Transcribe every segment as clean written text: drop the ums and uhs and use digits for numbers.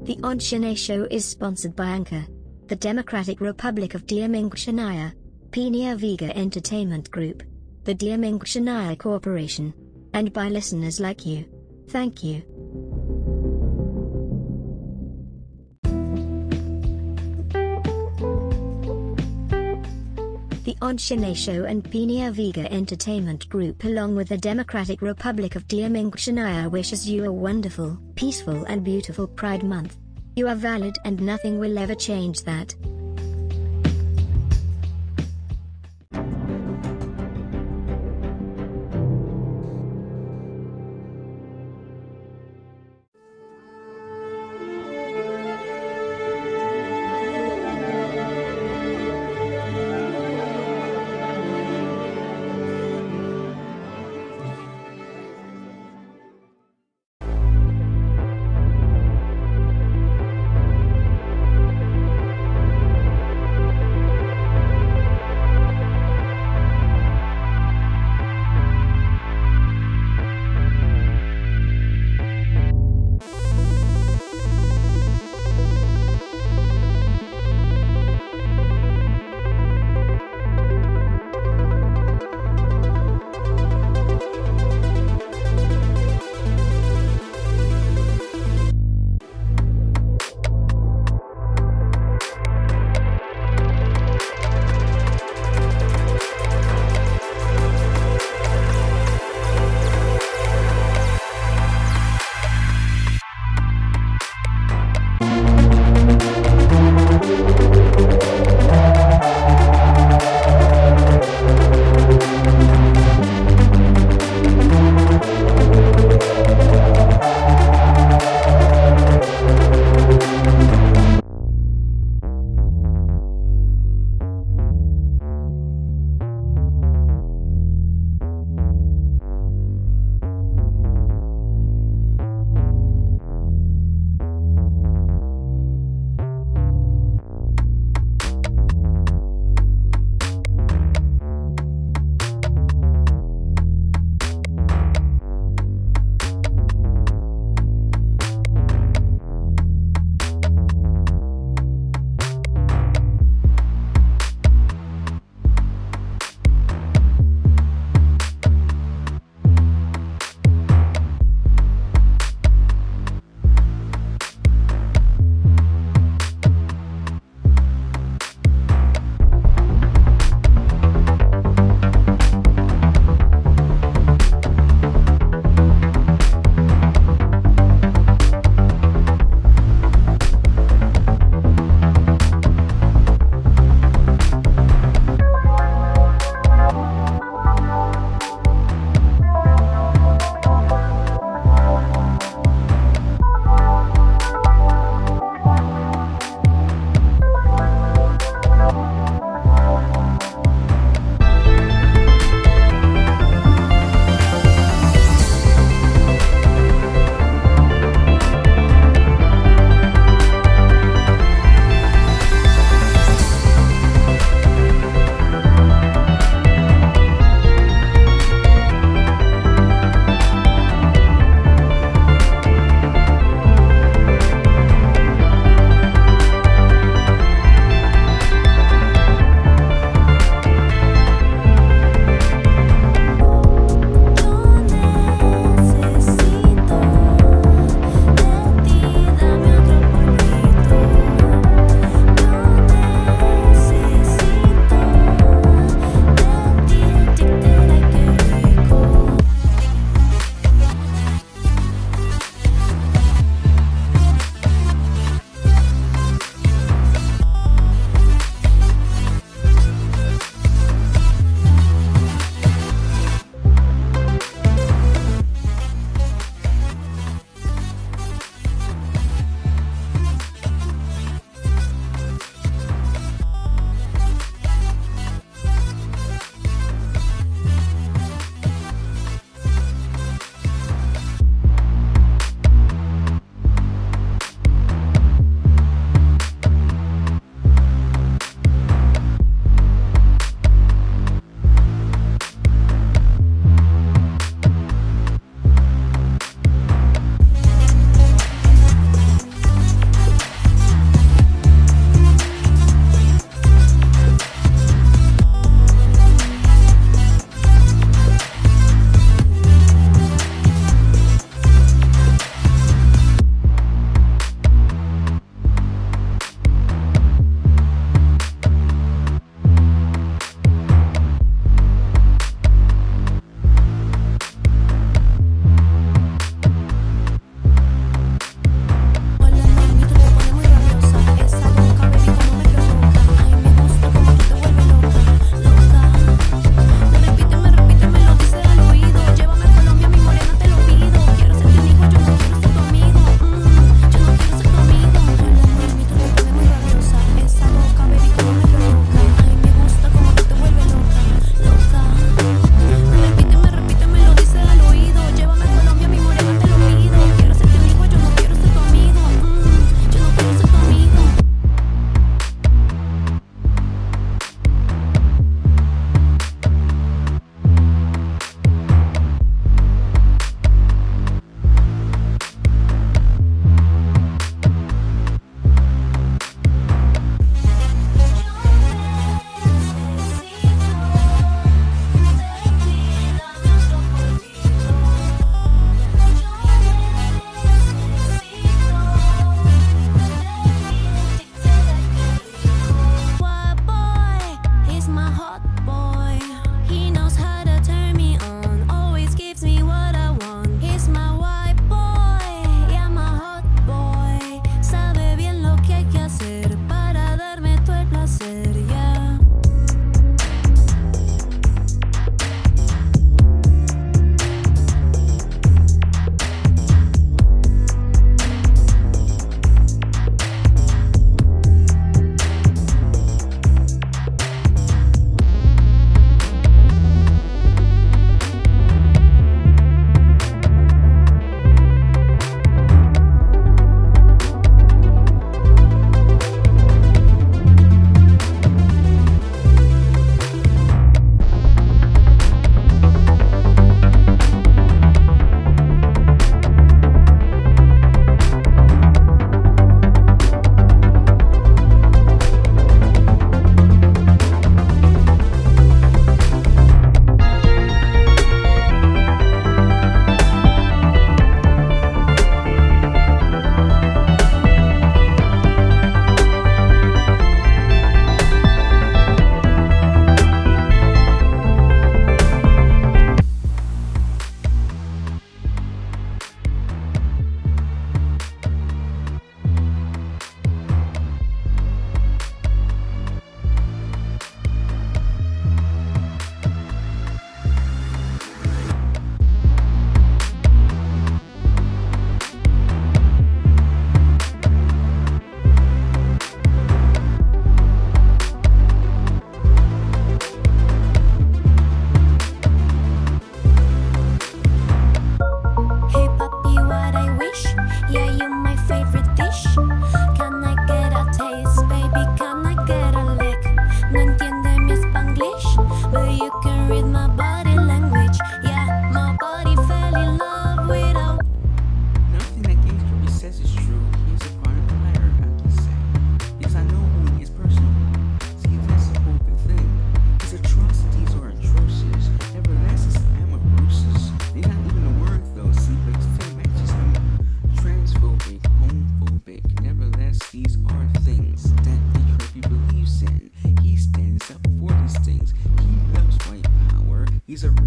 The Ahn ShinAe Show is sponsored by Anchor, the Democratic Republic of Shin'ae, PenaVega Entertainment Group, the Shin'ae Corporation, and by listeners like you. Thank you. The Ahn ShinAe Show and PenaVega Entertainment Group, along with the Democratic Republic of Shin'ae, wishes you a wonderful, peaceful and beautiful Pride Month. You are valid and nothing will ever change that.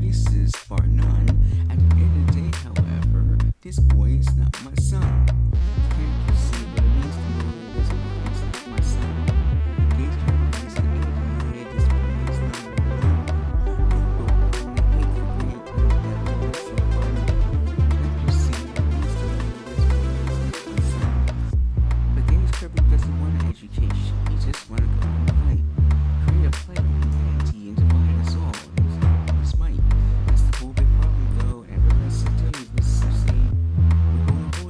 racist, bar none. At the end of the day, however, this boy is not my son. Can't you see what it means to me that this boy is not my son? Gage Kirby is an idiot. This boy is not my son. People hate for great, that is so funny. Can't you see what it means to me that this boy is not my son? But Gage Kirby doesn't want an education. He just want to go and fight. Create a play and divide us all. This might. That's the whole big problem, though. And everyone else will tell you this is saying we're going to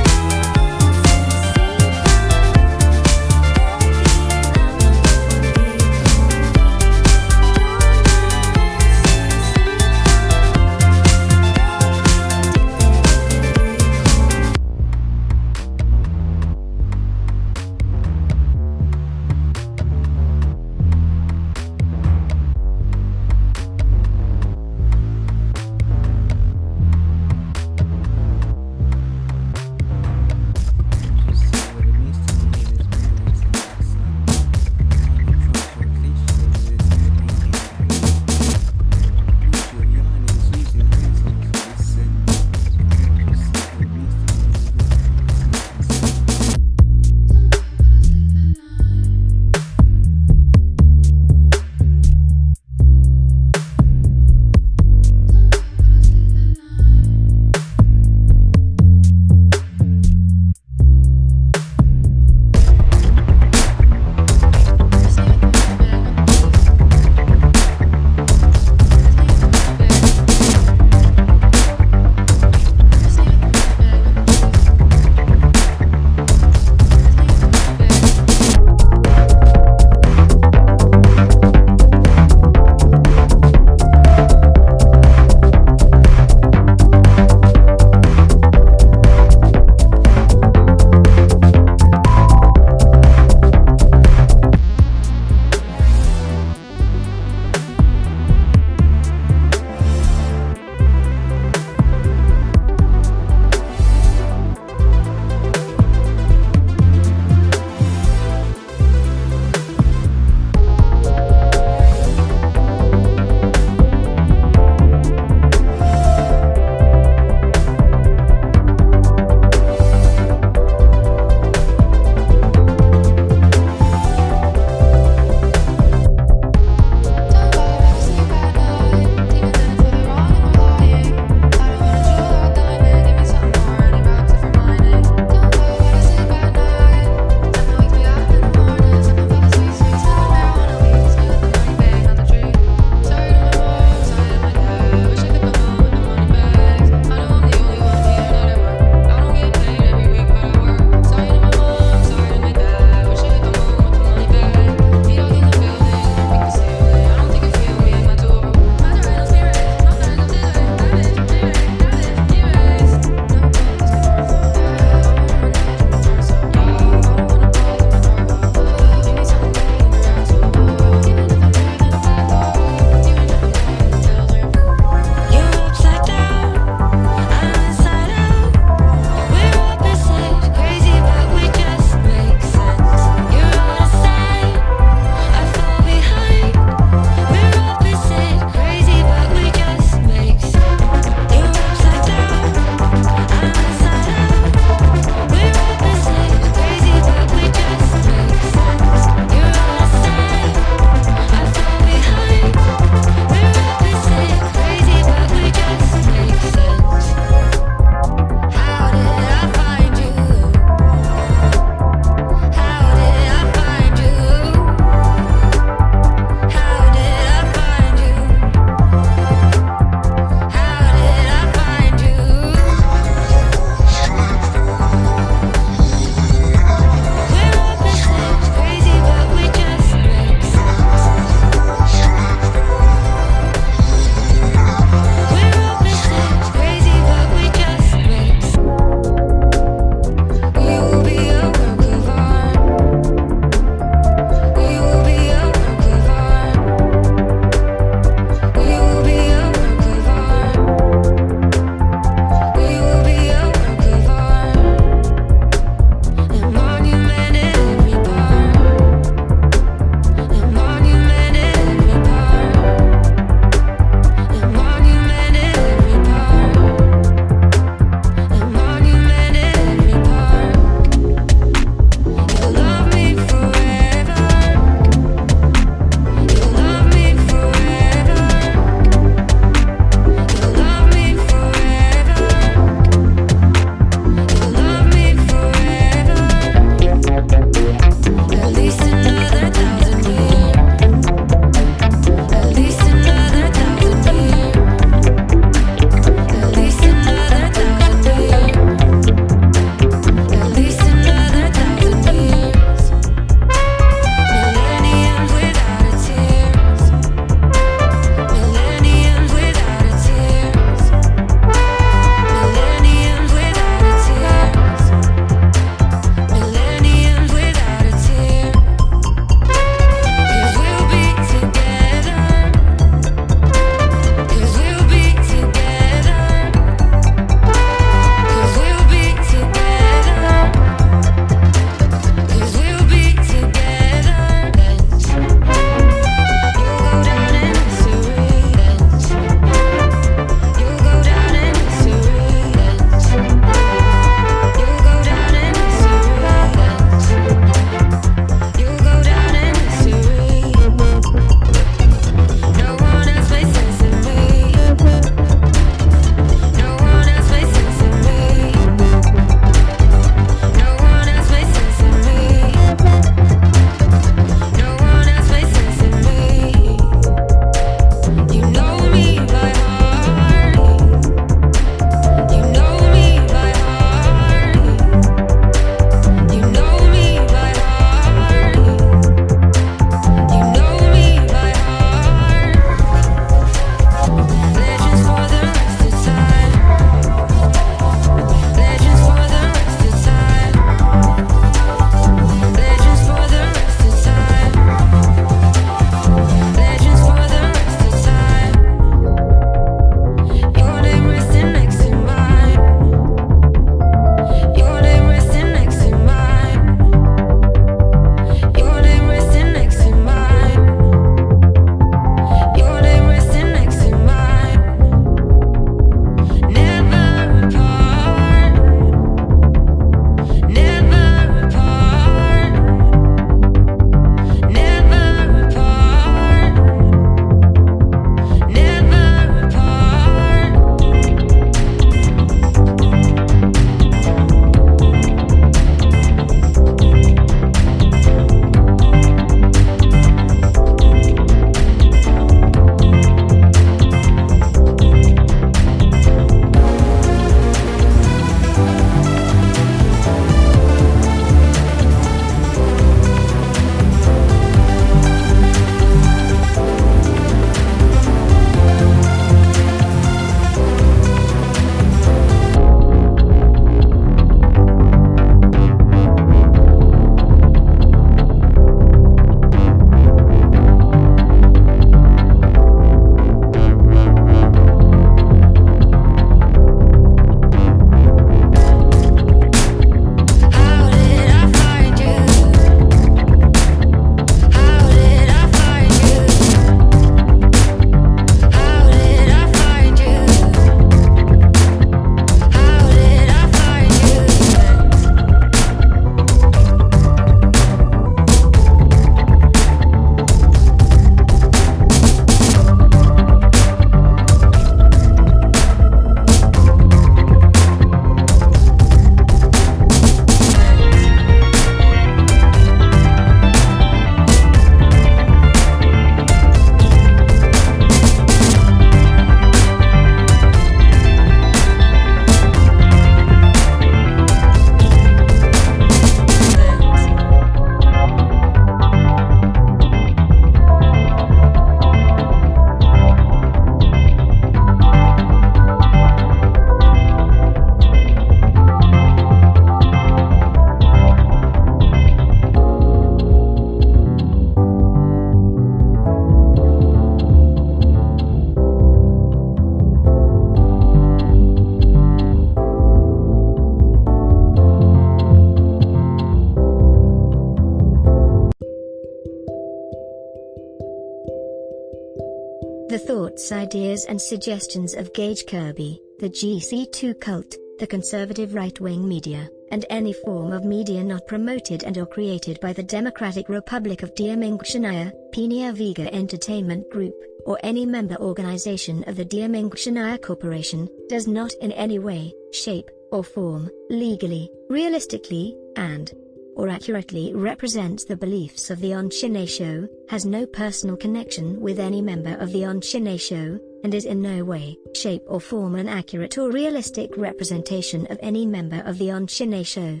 The thoughts, ideas and suggestions of Gage Kirby, the GC2 cult, the conservative right-wing media, and any form of media not promoted and or created by the Democratic Republic of Ahn ShinAe, PenaVega Entertainment Group, or any member organization of the Ahn ShinAe Corporation, does not in any way, shape, or form, legally, realistically, and or accurately represents the beliefs of the Ahn ShinAe Show, has no personal connection with any member of the Ahn ShinAe Show, and is in no way, shape or form an accurate or realistic representation of any member of the Ahn ShinAe Show.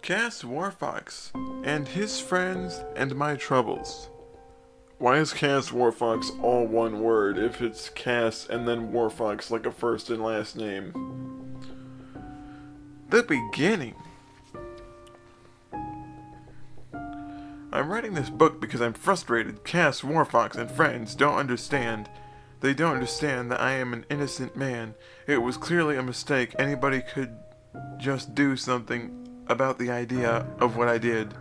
Cass Warfox and his friends and my troubles. Why is Cass Warfox all one word if it's Cass and then Warfox like a first and last name? The beginning. I'm writing this book because I'm frustrated. Cass Warfox and friends don't understand. They don't understand that I am an innocent man. It was clearly a mistake. Anybody could just do something about the idea of what I did.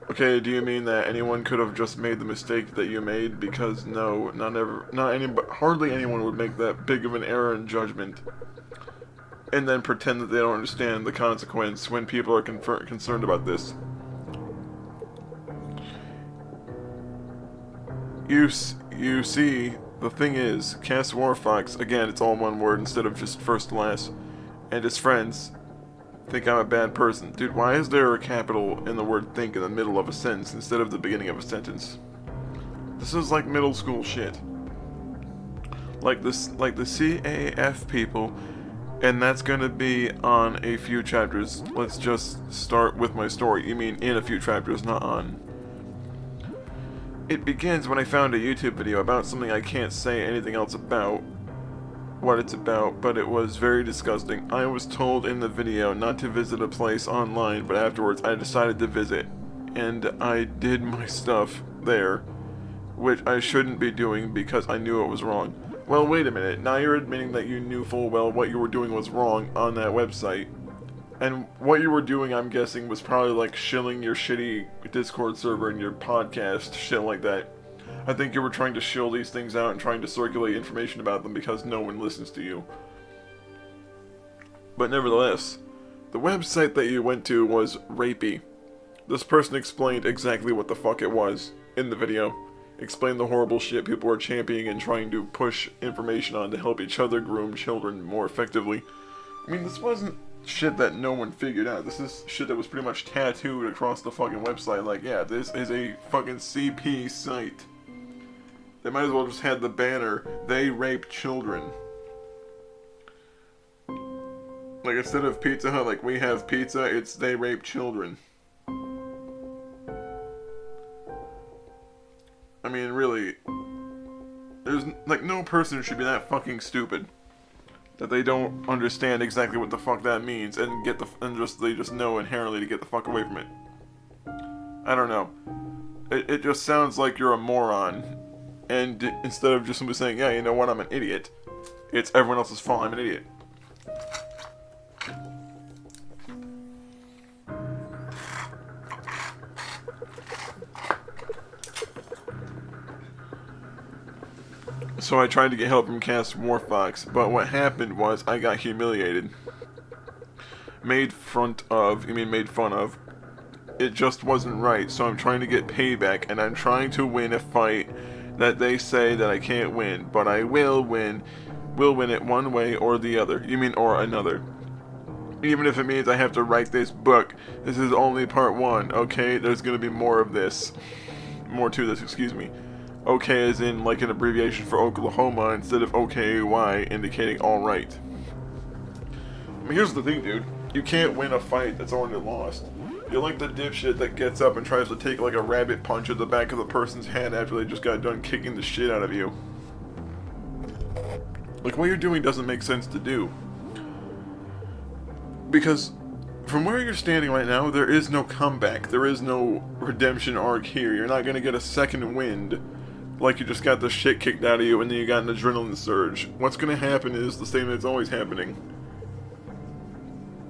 Okay, do you mean that anyone could have just made the mistake that you made? Because no, hardly anyone would make that big of an error in judgment and then pretend that they don't understand the consequence when people are concerned about this. You see, the thing is, Cass Warfox, again, it's all one word instead of just first and last, and his friends think I'm a bad person. Dude, why is there a capital in the word think in the middle of a sentence instead of the beginning of a sentence? This is like middle school shit. Like the CAF people, and that's gonna be on a few chapters. Let's just start with my story. You mean in a few chapters, not on. It begins when I found a YouTube video about something I can't say anything else about what it's about, but it was very disgusting. I was told in the video not to visit a place online, but afterwards I decided to visit, and I did my stuff there, which I shouldn't be doing because I knew it was wrong. Well, wait a minute, now you're admitting that you knew full well what you were doing was wrong on that website, and what you were doing, I'm guessing, was probably like shilling your shitty Discord server and your podcast, shit like that. I think you were trying to shill these things out and trying to circulate information about them because no one listens to you. But nevertheless, the website that you went to was rapey. This person explained exactly what the fuck it was in the video. Explained the horrible shit people were championing and trying to push information on to help each other groom children more effectively. I mean, this wasn't shit that no one figured out. This is shit that was pretty much tattooed across the fucking website. Like, yeah, this is a fucking CP site. They might as well just had the banner, they rape children. Like, instead of Pizza Hut, like we have pizza, it's they rape children. I mean, really, there's, like, no person should be that fucking stupid that they don't understand exactly what the fuck that means and they just know inherently to get the fuck away from it. I don't know. It just sounds like you're a moron. And instead of just simply saying, yeah, you know what, I'm an idiot, it's everyone else's fault, I'm an idiot. So I tried to get help from Cass Warfox, but what happened was I got humiliated. Made fun of. It just wasn't right, so I'm trying to get payback, and I'm trying to win a fight that they say that I can't win, but I will win. Will win it one way or the other. You mean or another. Even if it means I have to write this book. This is only part 1, okay? There's gonna be more of this. More to this, excuse me. Okay as in like an abbreviation for Oklahoma instead of OKY indicating alright. I mean, here's the thing, dude. You can't win a fight that's already lost. You're like the dipshit that gets up and tries to take like a rabbit punch at the back of the person's head after they just got done kicking the shit out of you. Like, what you're doing doesn't make sense to do. Because from where you're standing right now, there is no comeback. There is no redemption arc here. You're not gonna get a second wind like you just got the shit kicked out of you and then you got an adrenaline surge. What's gonna happen is the same that's always happening.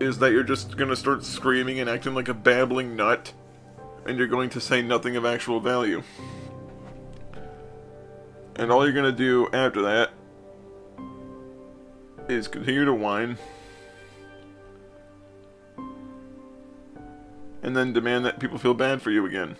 Is that you're just gonna start screaming and acting like a babbling nut, and you're going to say nothing of actual value. And all you're gonna do after that is continue to whine, and then demand that people feel bad for you again.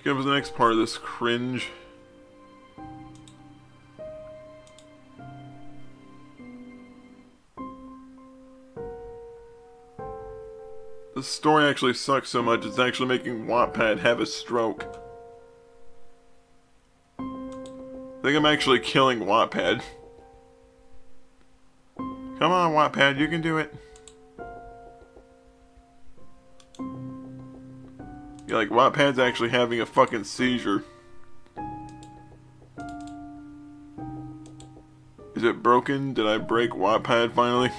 Get up to the next part of this cringe. The story actually sucks so much, it's actually making Wattpad have a stroke. I think I'm actually killing Wattpad. Come on, Wattpad, you can do it. Yeah, like, Wattpad's actually having a fucking seizure. Is it broken? Did I break Wattpad finally?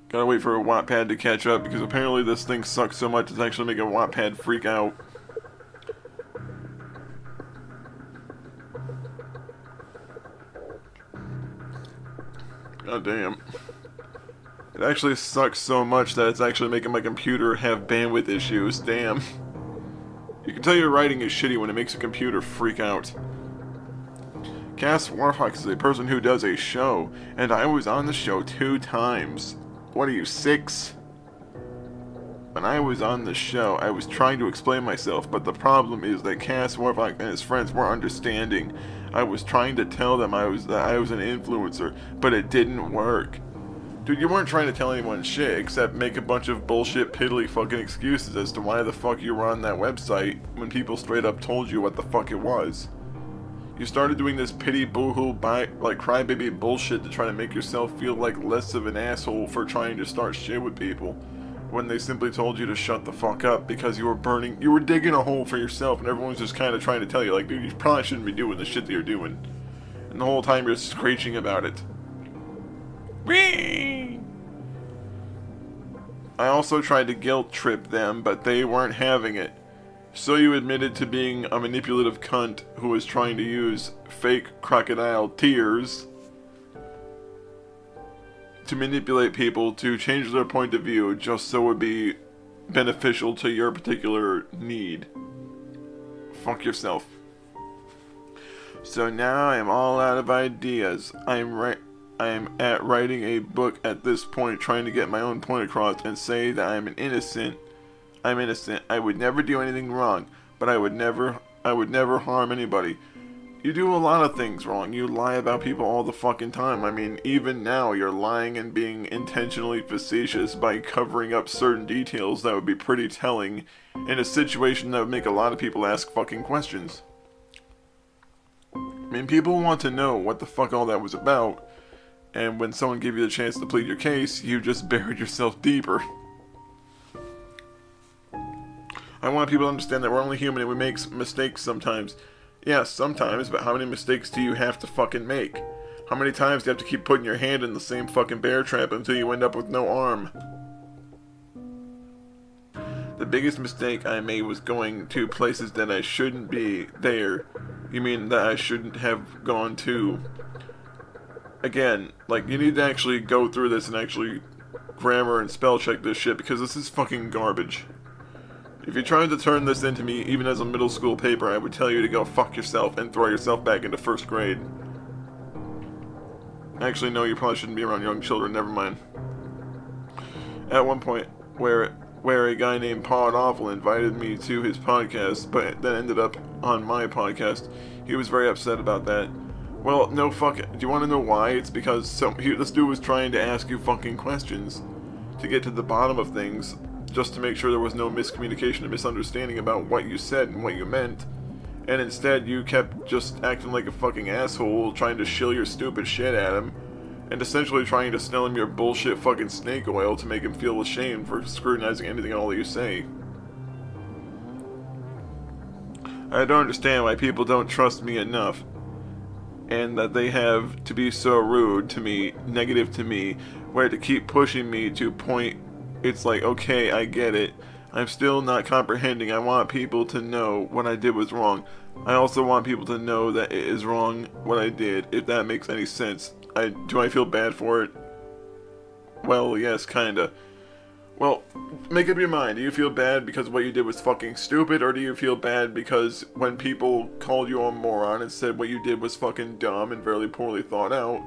Gotta wait for a Wattpad to catch up, because apparently this thing sucks so much it's actually making Wattpad freak out. God damn. It actually sucks so much that it's actually making my computer have bandwidth issues. Damn. You can tell your writing is shitty when it makes a computer freak out. Cass Warfox is a person who does a show, and I was on the show 2 times. What are you, 6? When I was on the show, I was trying to explain myself, but the problem is that Cass Warfox and his friends weren't understanding. I was trying to tell them that I was an influencer, but it didn't work. Dude, you weren't trying to tell anyone shit, except make a bunch of bullshit, piddly fucking excuses as to why the fuck you were on that website when people straight up told you what the fuck it was. You started doing this pity boo-hoo like crybaby bullshit to try to make yourself feel like less of an asshole for trying to start shit with people, when they simply told you to shut the fuck up because you were digging a hole for yourself, and everyone's just kind of trying to tell you, like, dude, you probably shouldn't be doing the shit that you're doing. And the whole time you're screeching about it. Whee! I also tried to guilt trip them, but they weren't having it. So you admitted to being a manipulative cunt who was trying to use fake crocodile tears to manipulate people to change their point of view just so it would be beneficial to your particular need. Fuck yourself. So now I'm all out of ideas. I'm at writing a book at this point, trying to get my own point across and say that I'm innocent. I would never do anything wrong, but I would never harm anybody. You do a lot of things wrong. You lie about people all the fucking time. I mean, even now you're lying and being intentionally facetious by covering up certain details that would be pretty telling in a situation that would make a lot of people ask fucking questions. I mean, people want to know what the fuck all that was about. And when someone gave you the chance to plead your case, you just buried yourself deeper. I want people to understand that we're only human and we make mistakes sometimes. Yes, sometimes, but how many mistakes do you have to fucking make? How many times do you have to keep putting your hand in the same fucking bear trap until you end up with no arm? The biggest mistake I made was going to places that I shouldn't be there. You mean that I shouldn't have gone to? Again, like, you need to actually go through this and actually grammar and spell check this shit, because this is fucking garbage. If you're trying to turn this into me, even as a middle school paper, I would tell you to go fuck yourself and throw yourself back into 1st grade. Actually, no, you probably shouldn't be around young children, never mind. At one point, where a guy named Pod Awful invited me to his podcast, but then ended up on my podcast, he was very upset about that. Well, no, fuck it. Do you want to know why? It's because this dude was trying to ask you fucking questions to get to the bottom of things, just to make sure there was no miscommunication and misunderstanding about what you said and what you meant. And instead, you kept just acting like a fucking asshole, trying to shill your stupid shit at him. and essentially trying to sell him your bullshit fucking snake oil to make him feel ashamed for scrutinizing anything and all that you say. I don't understand why people don't trust me enough, and that they have to be so rude to me, negative to me, where to keep pushing me to point. It's like, okay, I get it. I'm still not comprehending. I want people to know what I did was wrong. I also want people to know that it is wrong what I did, if that makes any sense. Do I feel bad for it? Well, yes, kinda. Well, make up your mind. Do you feel bad because what you did was fucking stupid, or do you feel bad because when people called you a moron and said what you did was fucking dumb and very poorly thought out,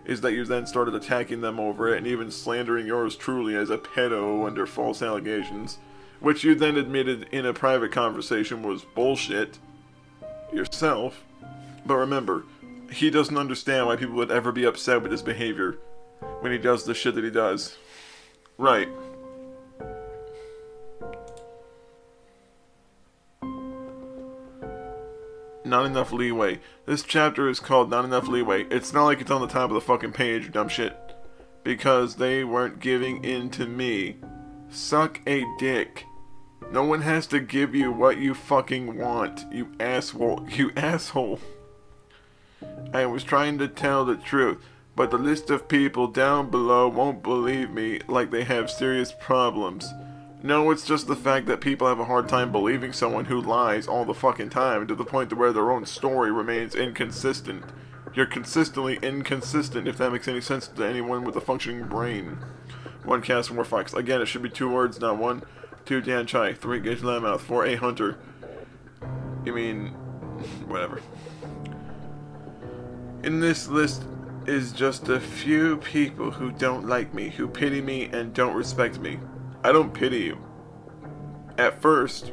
is that you then started attacking them over it and even slandering yours truly as a pedo under false allegations, which you then admitted in a private conversation was bullshit yourself. But remember, he doesn't understand why people would ever be upset with his behavior when he does the shit that he does. Right. Not enough leeway. This chapter is called Not Enough Leeway. It's not like it's on the top of the fucking page, you dumb shit. Because they weren't giving in to me. Suck a dick. No one has to give you what you fucking want, you asshole. You asshole. I was trying to tell the truth, but the list of people down below won't believe me, like they have serious problems. No, it's just the fact that people have a hard time believing someone who lies all the fucking time, to the point to where their own story remains inconsistent. You're consistently inconsistent, if that makes any sense to anyone with a functioning brain. 1 Cast War Fox. Again, it should be 2 words, not 1. 2 Dan Chai. 3 Gage Loudmouth. 4 A Hunter. You mean, whatever. In this list is just a few people who don't like me, who pity me and don't respect me. I don't pity you. At first,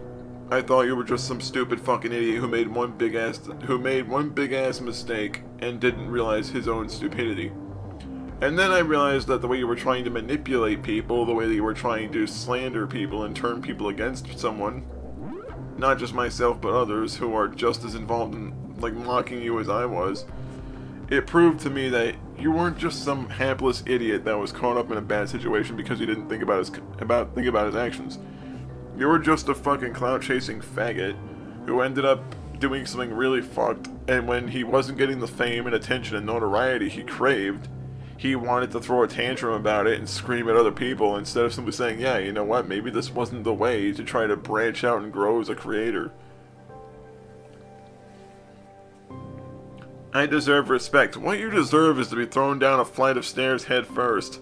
I thought you were just some stupid fucking idiot who made one big ass mistake and didn't realize his own stupidity. And then I realized that the way you were trying to manipulate people, the way that you were trying to slander people and turn people against someone, not just myself but others who are just as involved in like mocking you as I was, it proved to me that you weren't just some hapless idiot that was caught up in a bad situation because he didn't think about his actions. You were just a fucking clout-chasing faggot who ended up doing something really fucked, and when he wasn't getting the fame and attention and notoriety he craved, he wanted to throw a tantrum about it and scream at other people instead of simply saying, yeah, you know what, maybe this wasn't the way to try to branch out and grow as a creator. I deserve respect. What you deserve is to be thrown down a flight of stairs head first.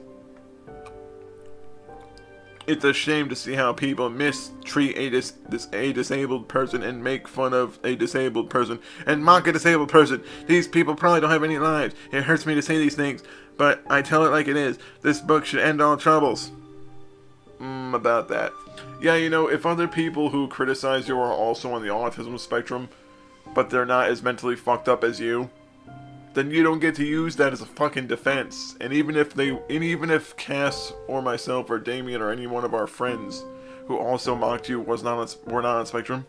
It's a shame to see how people mistreat a disabled person and make fun of a disabled person and mock a disabled person. These people probably don't have any lives. It hurts me to say these things, but I tell it like it is. This book should end all troubles. About that. Yeah, you know, if other people who criticize you are also on the autism spectrum, but they're not as mentally fucked up as you, then you don't get to use that as a fucking defense. And even if Cass or myself or Damien or any one of our friends who also mocked you were not on spectrum,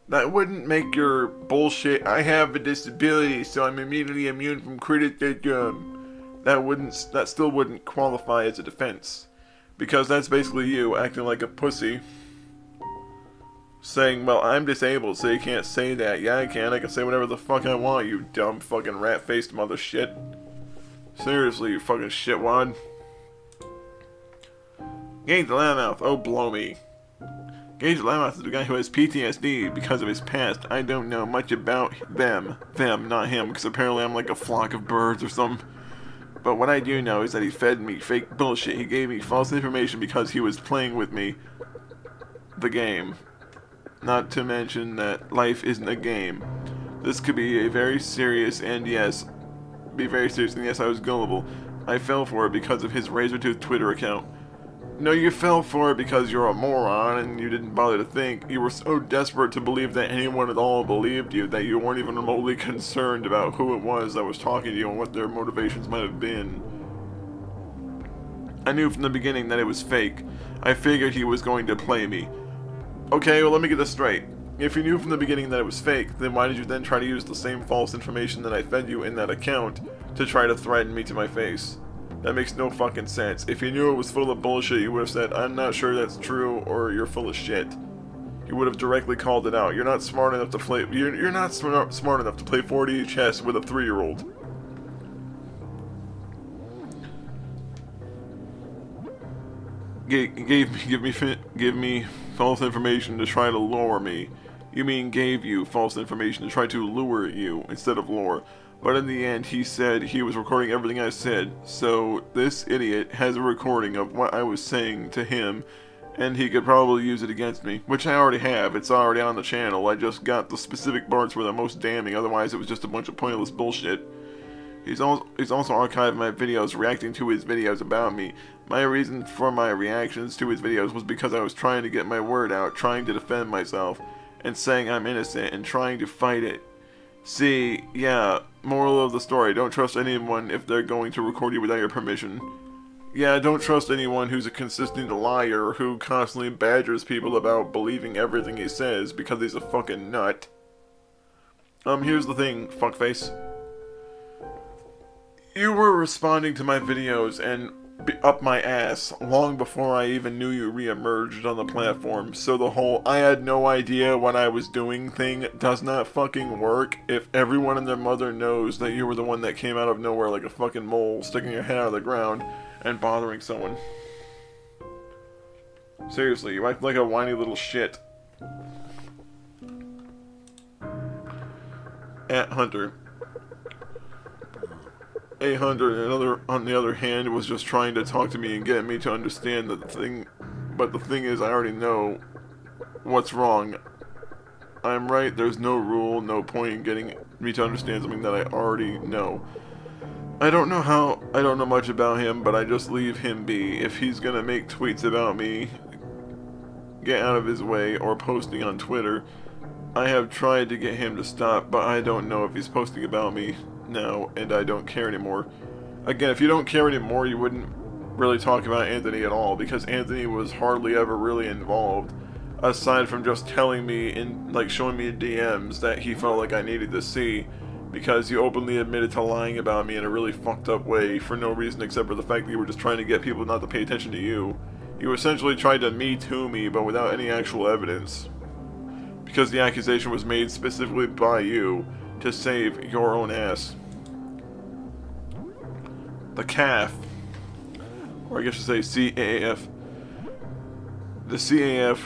that wouldn't make your bullshit, I have a disability so I'm immediately immune from criticism, that still wouldn't qualify as a defense. Because that's basically you acting like a pussy, saying, well, I'm disabled, so you can't say that. Yeah, I can say whatever the fuck I want, you dumb fucking rat-faced mother shit. Seriously, you fucking shitwad. Gage Loudmouth, oh blow me. Gage Loudmouth is the guy who has PTSD because of his past. I don't know much about them, not him, because apparently I'm like a flock of birds or something. But what I do know is that he fed me fake bullshit. He gave me false information because he was playing with me. The game. Not to mention that life isn't a game. This could be a very serious, and yes, I was gullible. I fell for it because of his razor-tooth Twitter account. No, you fell for it because you're a moron and you didn't bother to think. You were so desperate to believe that anyone at all believed you that you weren't even remotely concerned about who it was that was talking to you and what their motivations might have been. I knew from the beginning that it was fake. I figured he was going to play me. Okay, well let me get this straight. If you knew from the beginning that it was fake, then why did you then try to use the same false information that I fed you in that account to try to threaten me to my face. That makes no fucking sense. If you knew it was full of bullshit, you would have said, I'm not sure that's true, or you're full of shit. You would have directly called it out. You're not smart enough to play. You're not smart enough to play 4D chess with a 3-year-old. Give me false information to try to lure me. You mean gave you false information to try to lure you instead of lure. But in the end, he said he was recording everything I said. So this idiot has a recording of what I was saying to him, and he could probably use it against me, which I already have. It's already on the channel. I just got the specific parts were the most damning. Otherwise, it was just a bunch of pointless bullshit. He's also archived my videos reacting to his videos about me. My reason for my reactions to his videos was because I was trying to get my word out, trying to defend myself, and saying I'm innocent, and trying to fight it. See, yeah, moral of the story, don't trust anyone if they're going to record you without your permission. Yeah, don't trust anyone who's a consistent liar who constantly badgers people about believing everything he says because he's a fucking nut. Here's the thing, fuckface. You were responding to my videos and up my ass long before I even knew you re-emerged on the platform, so the whole I had no idea what I was doing thing does not fucking work if everyone and their mother knows that you were the one that came out of nowhere like a fucking mole sticking your head out of the ground and bothering someone. Seriously, you act like a whiny little shit. @Hunter. A Hunter, on the other hand, was just trying to talk to me and get me to understand that but the thing is, I already know what's wrong. I'm right, there's no rule, no point in getting me to understand something that I already know. I don't know much about him, but I just leave him be. If he's gonna make tweets about me, get out of his way, or posting on Twitter, I have tried to get him to stop, but I don't know if he's posting about me now, and I don't care anymore. Again, if you don't care anymore, you wouldn't really talk about Anthony at all, because Anthony was hardly ever really involved, aside from just telling me and like showing me DMs that he felt like I needed to see, because you openly admitted to lying about me in a really fucked up way for no reason except for the fact that you were just trying to get people not to pay attention to you. You essentially tried to Me Too me, but without any actual evidence, because the accusation was made specifically by you to save your own ass. The CAF, or I guess you say CAF. The CAF.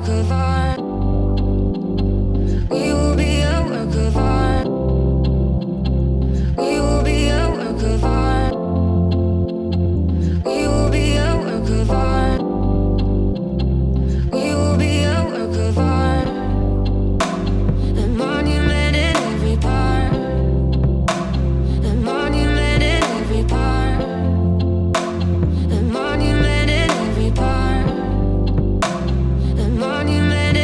work of art. We will be a work of art. We will be a work of art. We will be a work of art. We will be a work of art. A monument in every part. A monument in every part. A monument in every part. A monument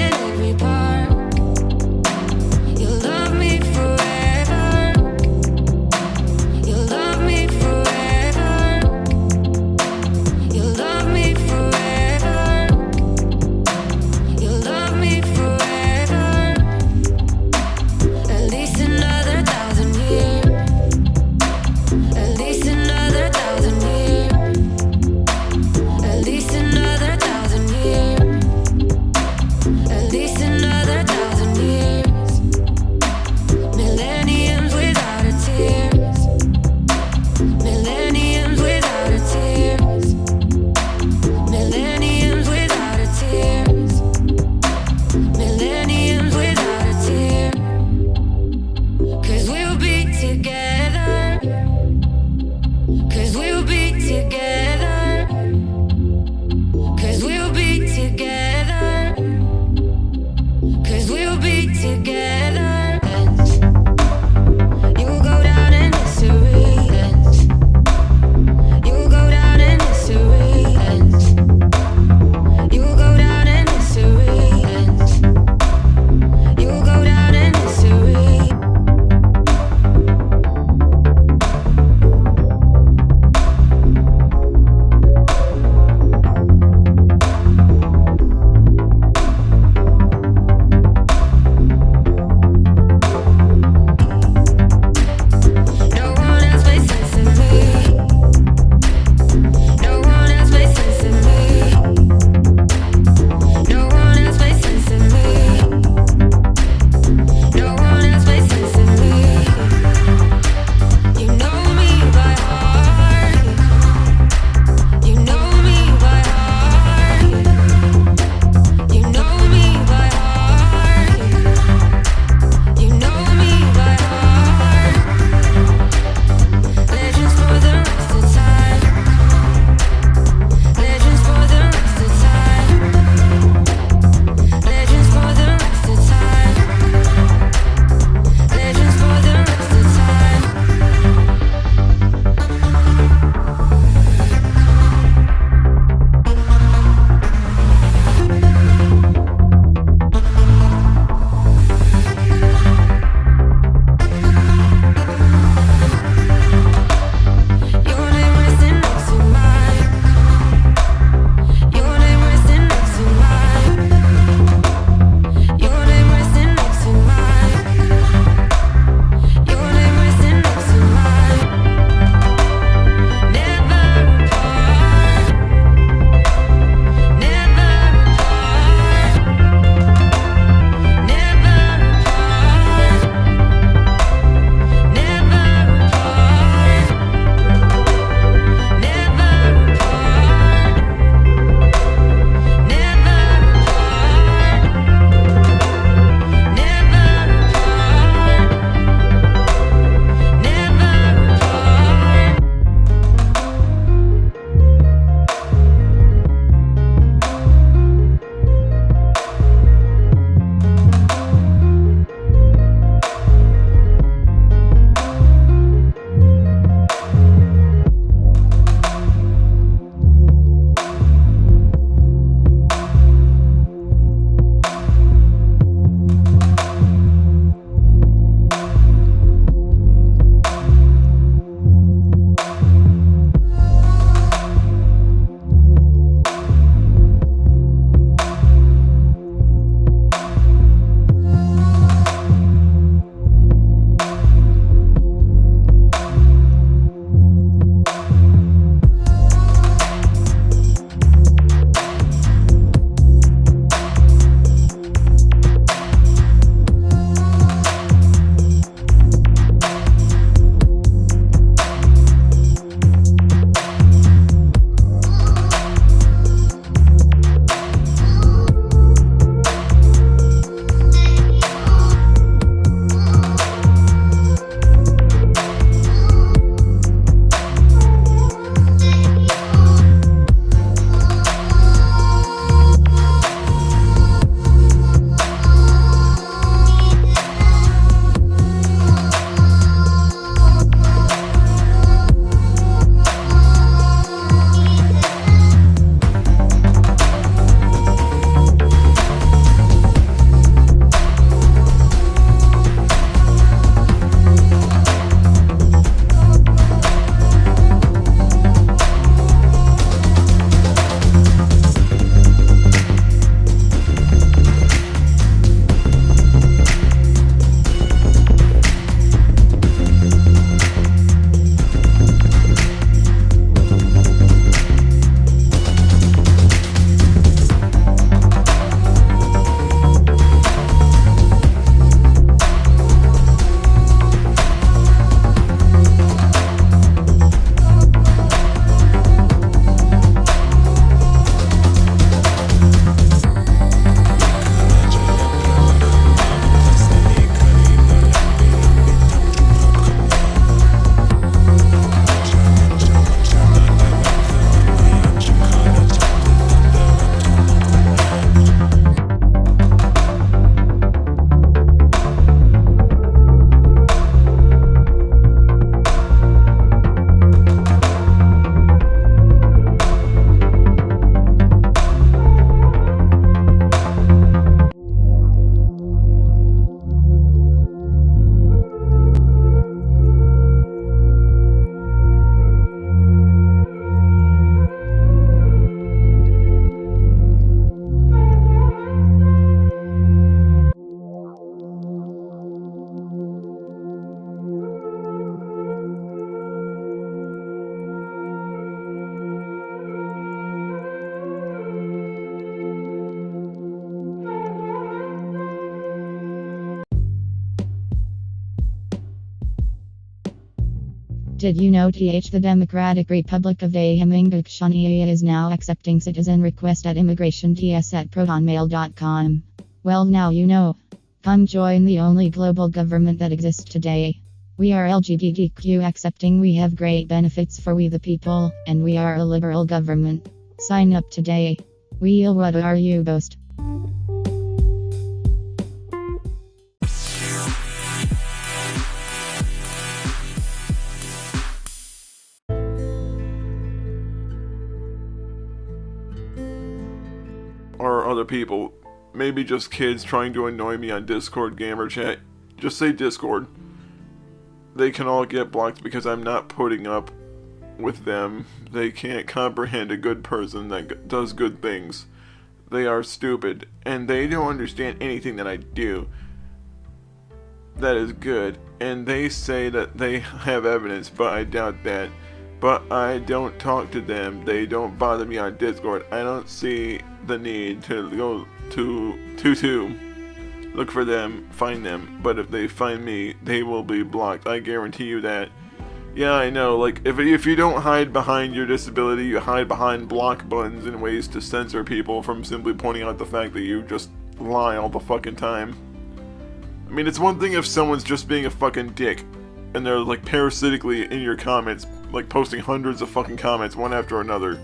Did you know the Democratic Republic of Ahn ShinAe is now accepting citizen requests at immigration@protonmail.com? Well, now you know. Come join the only global government that exists today. We are LGBTQ accepting, we have great benefits for we the people, and we are a liberal government. Sign up today. What are you boast? Or other people. Maybe just kids trying to annoy me on Discord gamer chat. Just say Discord. They can all get blocked because I'm not putting up with them. They can't comprehend a good person that does good things. They are stupid, and they don't understand anything that I do that is good. And they say that they have evidence, but I doubt that. But I don't talk to them. They don't bother me on Discord. I don't see the need to go to look for them, find them. But if they find me, they will be blocked. I guarantee you that. Yeah, I know. Like, if you don't hide behind your disability, you hide behind block buttons and ways to censor people from simply pointing out the fact that you just lie all the fucking time. I mean, it's one thing if someone's just being a fucking dick, and they're like parasitically in your comments, like posting hundreds of fucking comments one after another.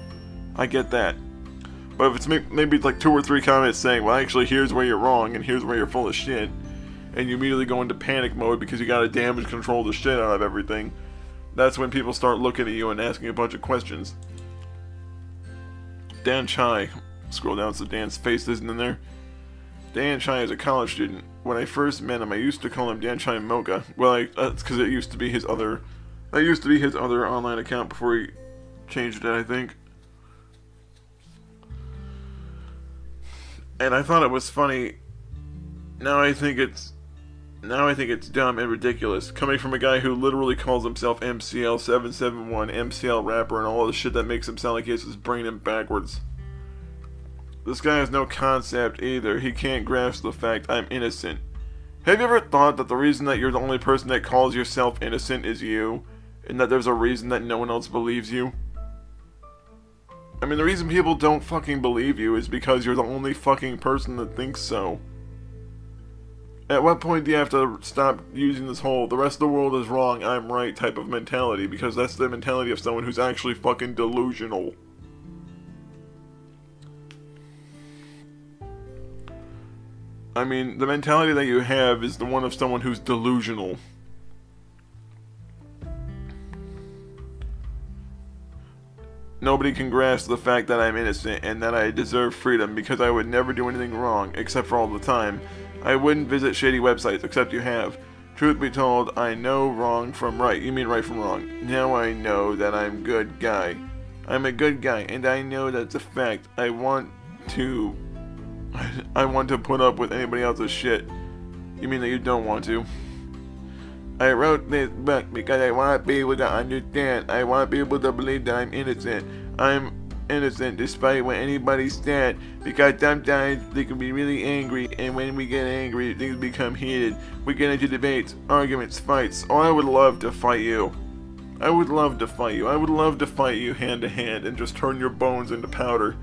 I get that. But if it's maybe like 2 or 3 comments saying, well, actually, here's where you're wrong, and here's where you're full of shit, and you immediately go into panic mode because you gotta damage control the shit out of everything, that's when people start looking at you and asking a bunch of questions. Dan Chai. Scroll down so Dan's face isn't in there. Dan Chai is a college student. When I first met him, I used to call him Dan Chai Mocha. Well, that's because it used to be his other... That used to be his other online account before he changed it, I think. And I thought it was funny. Now I think it's dumb and ridiculous. Coming from a guy who literally calls himself MCL771, MCL rapper, and all the shit that makes him sound like he has his brain in backwards. This guy has no concept either. He can't grasp the fact I'm innocent. Have you ever thought that the reason that you're the only person that calls yourself innocent is you? And that there's a reason that no one else believes you? I mean, the reason people don't fucking believe you is because you're the only fucking person that thinks so. At what point do you have to stop using this whole the rest of the world is wrong, I'm right type of mentality? Because that's the mentality of someone who's actually fucking delusional. I mean, the mentality that you have is the one of someone who's delusional. Nobody can grasp the fact that I'm innocent and that I deserve freedom because I would never do anything wrong, except for all the time. I wouldn't visit shady websites, except you have. Truth be told, I know wrong from right. You mean right from wrong. Now I know that I'm a good guy. I'm a good guy, and I know that's a fact. I want to put up with anybody else's shit. You mean that you don't want to? I wrote this book because I want people to understand. I want people to believe that I'm innocent. I'm innocent despite what anybody said, because sometimes they can be really angry, and when we get angry, things become heated. We get into debates, arguments, fights. Oh, I would love to fight you. I would love to fight you. I would love to fight you hand to hand and just turn your bones into powder.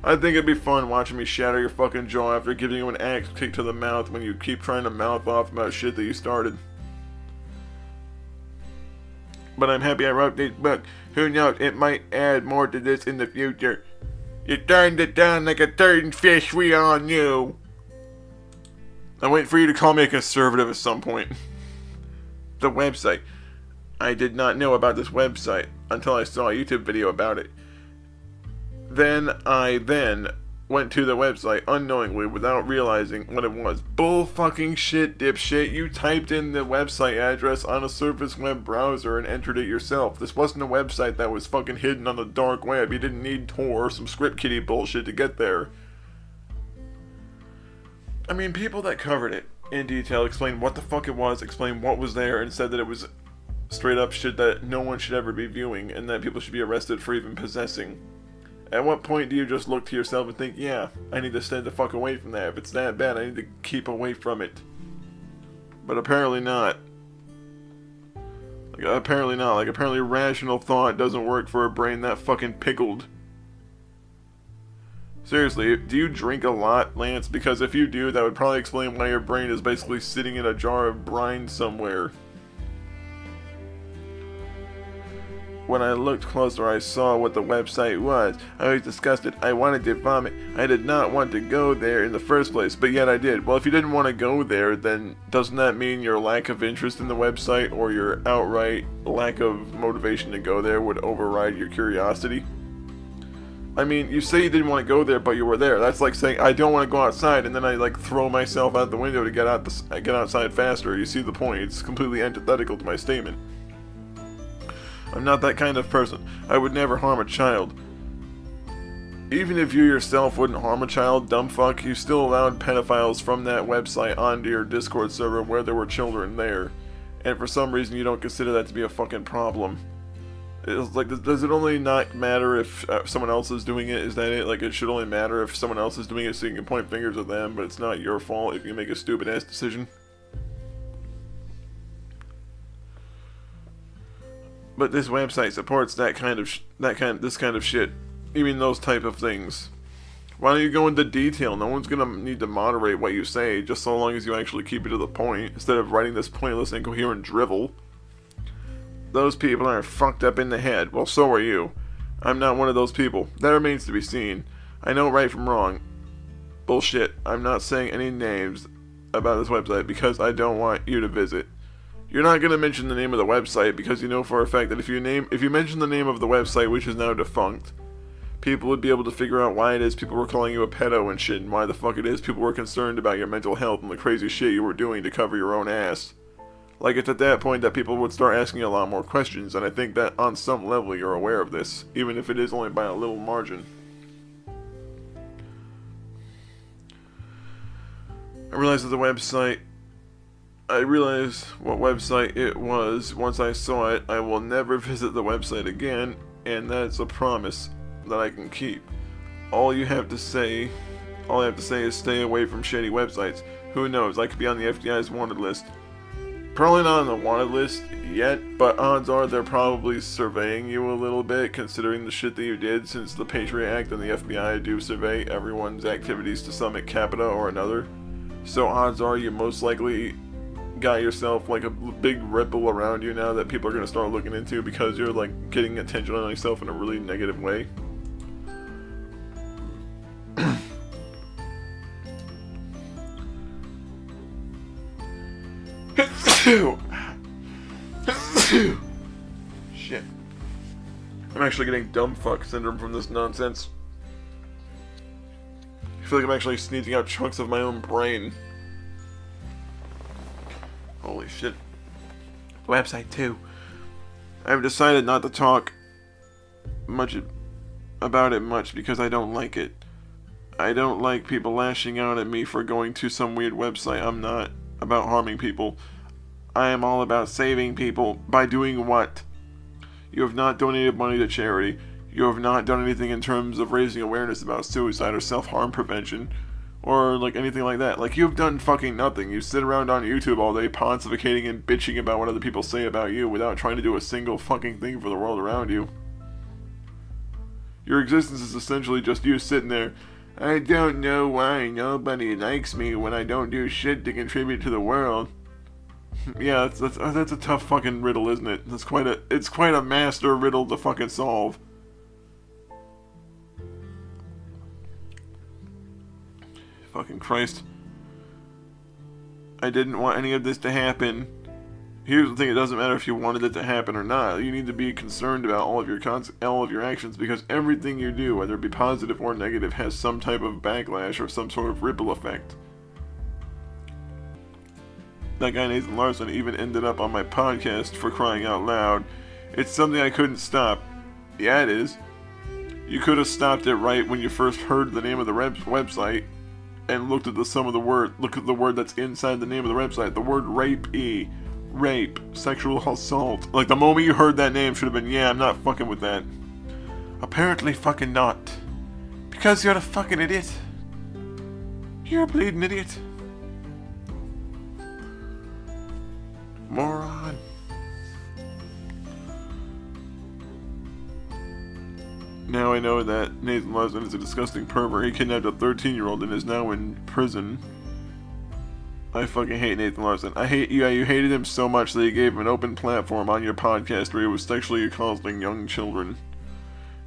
I think it'd be fun watching me shatter your fucking jaw after giving you an axe kick to the mouth when you keep trying to mouth off about shit that you started. But I'm happy I wrote this book. Who knows, it might add more to this in the future. You turned it down like a turned fish, we all knew. I'm waiting for you to call me a conservative at some point. The website. I did not know about this website until I saw a YouTube video about it. Then I went to the website unknowingly without realizing what it was. Bull fucking shit, dipshit. You typed in the website address on a Surface web browser and entered it yourself. This wasn't a website that was fucking hidden on the dark web. You didn't need Tor or some script kiddie bullshit to get there. I mean, people that covered it in detail explained what the fuck it was, explained what was there, and said that it was straight up shit that no one should ever be viewing and that people should be arrested for even possessing. At what point do you just look to yourself and think, yeah, I need to stay the fuck away from that. If it's that bad, I need to keep away from it. But apparently not. Like, apparently not. Like, apparently rational thought doesn't work for a brain that fucking pickled. Seriously, do you drink a lot, Lance? Because if you do, that would probably explain why your brain is basically sitting in a jar of brine somewhere. When I looked closer, I saw what the website was. I was disgusted. I wanted to vomit. I did not want to go there in the first place, but yet I did. Well, if you didn't want to go there, then doesn't that mean your lack of interest in the website or your outright lack of motivation to go there would override your curiosity? I mean, you say you didn't want to go there, but you were there. That's like saying, I don't want to go outside, and then I, like, throw myself out the window to get outside faster. You see the point. It's completely antithetical to my statement. I'm not that kind of person. I would never harm a child. Even if you yourself wouldn't harm a child, dumb fuck, you still allowed pedophiles from that website onto your Discord server where there were children there. And for some reason you don't consider that to be a fucking problem. It's like, does it only not matter if someone else is doing it? Is that it? Like, it should only matter if someone else is doing it so you can point fingers at them, but it's not your fault if you make a stupid ass decision? But this website supports this kind of shit. You mean those type of things? Why don't you go into detail? No one's gonna need to moderate what you say, just so long as you actually keep it to the point, instead of writing this pointless, incoherent drivel. Those people are fucked up in the head. Well, so are you. I'm not one of those people. That remains to be seen. I know right from wrong. Bullshit. I'm not saying any names about this website because I don't want you to visit. You're not going to mention the name of the website because you know for a fact that if you mention the name of the website, which is now defunct, people would be able to figure out why it is people were calling you a pedo and shit, and why the fuck it is people were concerned about your mental health and the crazy shit you were doing to cover your own ass. Like, it's at that point that people would start asking a lot more questions, and I think that on some level you're aware of this, even if it is only by a little margin. I realized what website it was. Once I saw it, I will never visit the website again, and that's a promise that I can keep. All I have to say is stay away from shady websites. Who knows, I could be on the FBI's wanted list. Probably not on the wanted list yet, but odds are they're probably surveying you a little bit, considering the shit that you did, since the Patriot Act and the FBI do survey everyone's activities to some capita or another. So odds are you most likely got yourself like a big ripple around you now that people are going to start looking into because you're like getting attention on yourself in a really negative way. Shit. I'm actually getting dumb fuck syndrome from this nonsense. I feel like I'm actually sneezing out chunks of my own brain. Holy shit. Website 2. I've decided not to talk about it much because I don't like it. I don't like people lashing out at me for going to some weird website. I'm not about harming people. I am all about saving people. By doing what? You have not donated money to charity. You have not done anything in terms of raising awareness about suicide or self-harm prevention. Or, like, anything like that. Like, you've done fucking nothing. You sit around on YouTube all day pontificating and bitching about what other people say about you without trying to do a single fucking thing for the world around you. Your existence is essentially just you sitting there. I don't know why nobody likes me when I don't do shit to contribute to the world. Yeah, that's a tough fucking riddle, isn't it? It's quite a master riddle to fucking solve. Fucking Christ. I didn't want any of this to happen. Here's the thing, it doesn't matter if you wanted it to happen or not. You need to be concerned about all of your actions, because everything you do, whether it be positive or negative, has some type of backlash or some sort of ripple effect. That guy Nathan Larson even ended up on my podcast, for crying out loud. It's something I couldn't stop. Yeah, it is. You could have stopped it right when you first heard the name of the website and looked at look at the word that's inside the name of the website. The word rape, sexual assault. Like, the moment you heard that name should have been, yeah, I'm not fucking with that. Apparently fucking not. Because you're a fucking idiot. You're a bleeding idiot. Moron. Now I know that Nathan Larson is a disgusting pervert. He kidnapped a 13-year-old and is now in prison. I fucking hate Nathan Larson. I hate you. Yeah, you hated him so much that you gave him an open platform on your podcast where he was sexually assaulting young children.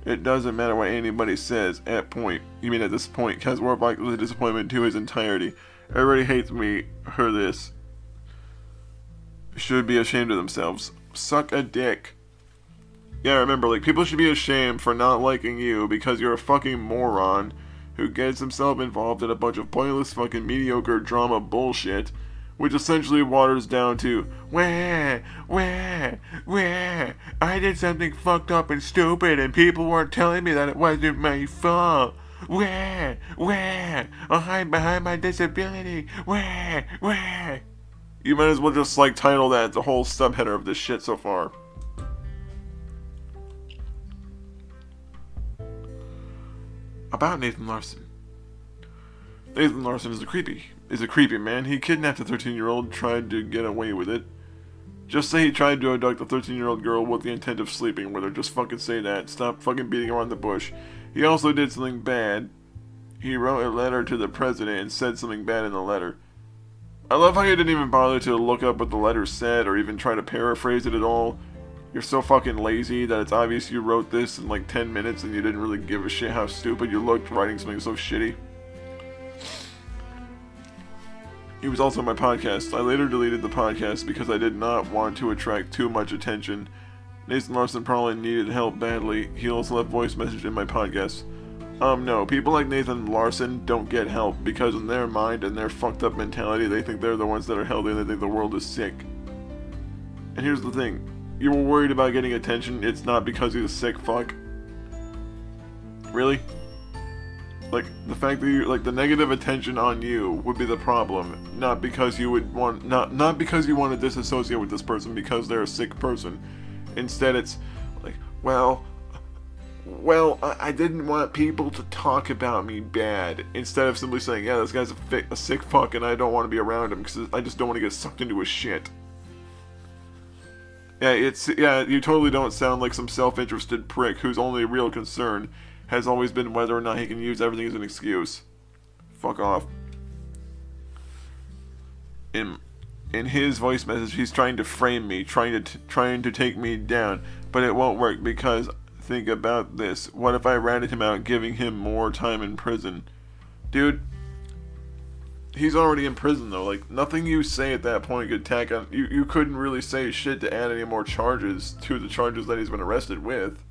It doesn't matter what anybody says at this point. Kaz Warlock was a disappointment to his entirety. Everybody hates me for this. Should be ashamed of themselves. Suck a dick. Yeah, remember, like, people should be ashamed for not liking you because you're a fucking moron who gets himself involved in a bunch of pointless fucking mediocre drama bullshit, which essentially waters down to, I did something fucked up and stupid and people weren't telling me that it wasn't my fault. I hide behind my disability. You might as well just, like, title that the whole subheader of this shit so far. About Nathan Larson. Nathan Larson is a creepy man. He kidnapped a 13-year-old, tried to get away with it. Just say he tried to abduct a 13-year-old girl with the intent of sleeping with her. Just fucking say that. Stop fucking beating around the bush. He also did something bad. He wrote a letter to the president and said something bad in the letter. I love how you didn't even bother to look up what the letter said or even try to paraphrase it at all. You're so fucking lazy that it's obvious you wrote this in like 10 minutes and you didn't really give a shit how stupid you looked writing something so shitty. He was also on my podcast. I later deleted the podcast because I did not want to attract too much attention. Nathan Larson probably needed help badly. He also left voice message in my podcast. No, people like Nathan Larson don't get help because in their mind and their fucked up mentality, they think they're the ones that are healthy and they think the world is sick. And here's the thing. You were worried about getting attention, it's not because he's a sick fuck. Really? Like, the fact that you, like, the negative attention on you would be the problem, not because you would want, not because you want to disassociate with this person because they're a sick person. Instead it's, like, well, I didn't want people to talk about me bad, instead of simply saying, yeah, this guy's a sick fuck and I don't want to be around him because I just don't want to get sucked into his shit. Yeah, you totally don't sound like some self-interested prick whose only real concern has always been whether or not he can use everything as an excuse. Fuck off. In his voice message, he's trying to frame me, trying to take me down, but it won't work because think about this. What if I ratted him out, giving him more time in prison? Dude, he's already in prison though. Like, nothing you say at that point could tack on. You couldn't really say shit to add any more charges to the charges that he's been arrested with,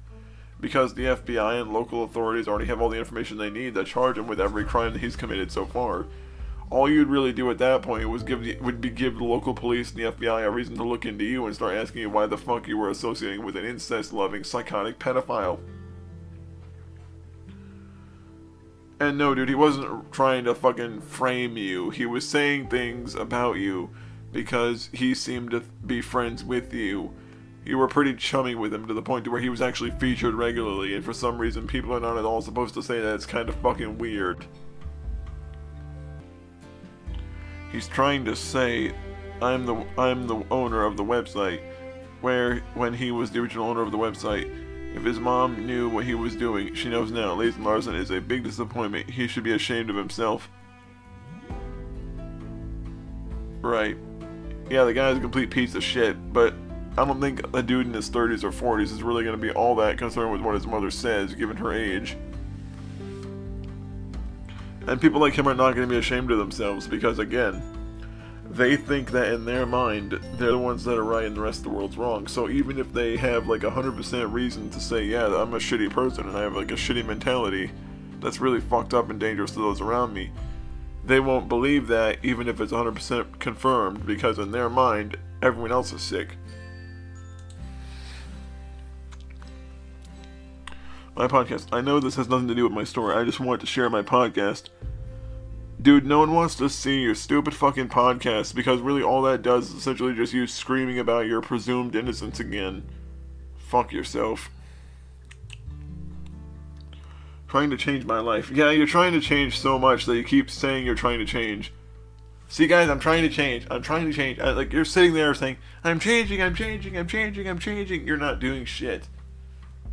because the FBI and local authorities already have all the information they need to charge him with every crime that he's committed so far. All you'd really do at that point was give the local police and the FBI a reason to look into you and start asking you why the fuck you were associating with an incest-loving psychotic pedophile. And no, dude, he wasn't trying to fucking frame you. He was saying things about you because he seemed to be friends with you. You were pretty chummy with him to the point to where he was actually featured regularly, and for some reason people are not at all supposed to say that. It's kind of fucking weird. He's trying to say, I'm the owner of the website, where when he was the original owner of the website, if his mom knew what he was doing, she knows now. Nathan Larson is a big disappointment. He should be ashamed of himself. Right. Yeah, the guy's a complete piece of shit, but I don't think a dude in his 30s or 40s is really going to be all that concerned with what his mother says, given her age. And people like him are not going to be ashamed of themselves because, again, they think that in their mind, they're the ones that are right and the rest of the world's wrong. So even if they have like 100% reason to say, yeah, I'm a shitty person and I have like a shitty mentality that's really fucked up and dangerous to those around me, they won't believe that even if it's 100% confirmed, because in their mind, everyone else is sick. My podcast. I know this has nothing to do with my story. I just want to share my podcast. Dude, no one wants to see your stupid fucking podcast because really all that does is essentially just you screaming about your presumed innocence again. Fuck yourself. Trying to change my life. Yeah, you're trying to change so much that you keep saying you're trying to change. See, guys, I'm trying to change. I'm trying to change. Like, you're sitting there saying, I'm changing, I'm changing, I'm changing, I'm changing. You're not doing shit.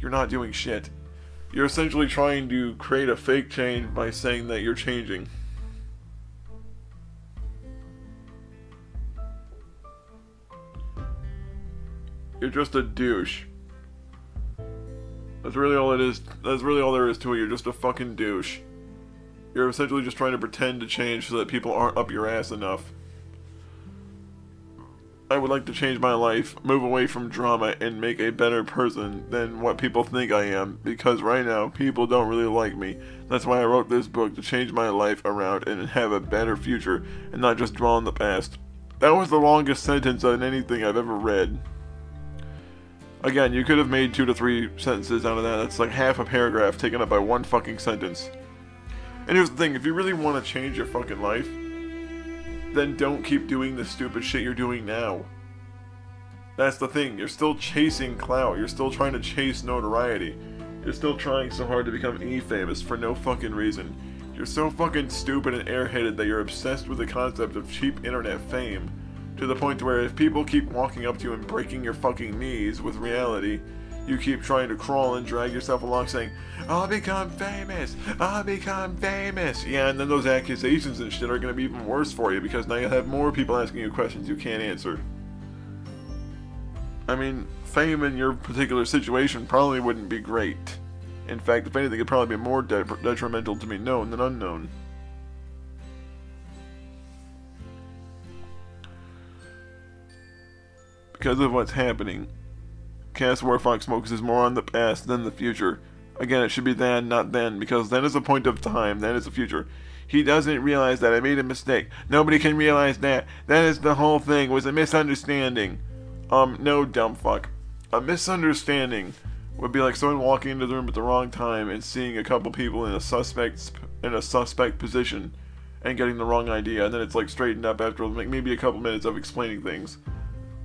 You're not doing shit. You're essentially trying to create a fake change by saying that you're changing. You're just a douche. That's really all it is. That's really all there is to it. You're just a fucking douche. You're essentially just trying to pretend to change so that people aren't up your ass enough. I would like to change my life, move away from drama, and make a better person than what people think I am, because right now, people don't really like me. That's why I wrote this book, to change my life around and have a better future, and not just dwell in the past. That was the longest sentence on anything I've ever read. Again, you could have made 2 to 3 sentences out of that. That's like half a paragraph taken up by one fucking sentence. And here's the thing, if you really want to change your fucking life, then don't keep doing the stupid shit you're doing now. That's the thing, you're still chasing clout, you're still trying to chase notoriety. You're still trying so hard to become E-famous for no fucking reason. You're so fucking stupid and airheaded that you're obsessed with the concept of cheap internet fame, to the point where if people keep walking up to you and breaking your fucking knees with reality, you keep trying to crawl and drag yourself along saying, I'll become famous, I'll become famous. Yeah, and then those accusations and shit are going to be even worse for you, because now you'll have more people asking you questions you can't answer. I mean, fame in your particular situation probably wouldn't be great. In fact, if anything, it'd probably be more detrimental to be known than unknown. Because of what's happening, Cass Warfox focuses more on the past than the future. Again, it should be then, not then, because then is a point of time, then is the future. He doesn't realize that I made a mistake. Nobody can realize that. That is the whole thing, was a misunderstanding. No, dumb fuck. A misunderstanding would be like someone walking into the room at the wrong time and seeing a couple people in a suspect position and getting the wrong idea, and then it's like straightened up after like maybe a couple minutes of explaining things.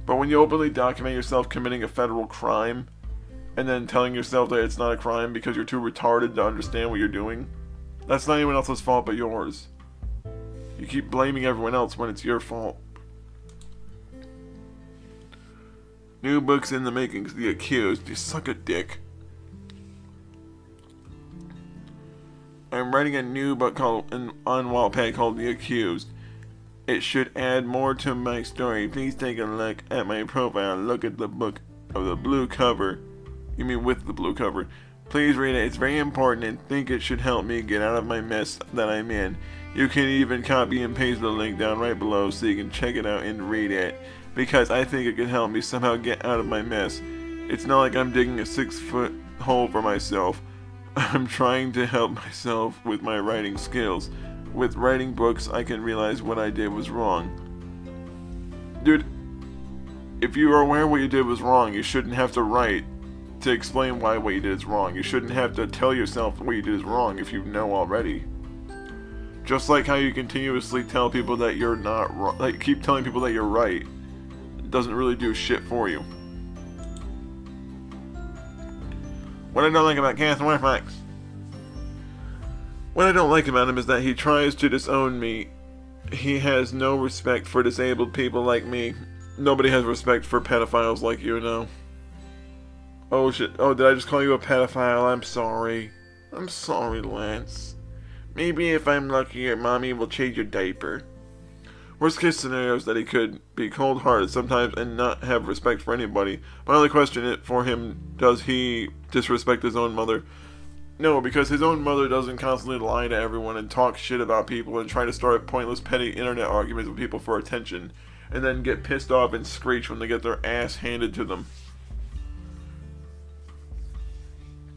But when you openly document yourself committing a federal crime, and then telling yourself that it's not a crime because you're too retarded to understand what you're doing, that's not anyone else's fault but yours. You keep blaming everyone else when it's your fault. New books in the makings, The Accused. You suck a dick. I'm writing a new book called on Wattpad called The Accused. It should add more to my story. Please take a look at my profile. Look at the book of the blue cover. You mean with the blue cover. Please read it. It's very important and think it should help me get out of my mess that I'm in. You can even copy and paste the link down right below so you can check it out and read it, because I think it could help me somehow get out of my mess. It's not like I'm digging a 6-foot hole for myself. I'm trying to help myself with my writing skills. With writing books, I can realize what I did was wrong. Dude, if you are aware what you did was wrong, you shouldn't have to write to explain why what you did is wrong. You shouldn't have to tell yourself what you did is wrong if you know already. Just like how you continuously tell people that you're not wrong, like keep telling people that you're right, it doesn't really do shit for you. What I don't like about Cass Warfox. What I don't like about him is that he tries to disown me. He has no respect for disabled people like me. Nobody has respect for pedophiles like you know. Oh shit, oh did I just call you a pedophile? I'm sorry. I'm sorry, Lance. Maybe if I'm lucky your mommy will change your diaper. Worst case scenario is that he could be cold-hearted sometimes and not have respect for anybody. My only question is for him, does he disrespect his own mother? No, because his own mother doesn't constantly lie to everyone and talk shit about people and try to start pointless petty internet arguments with people for attention, and then get pissed off and screech when they get their ass handed to them.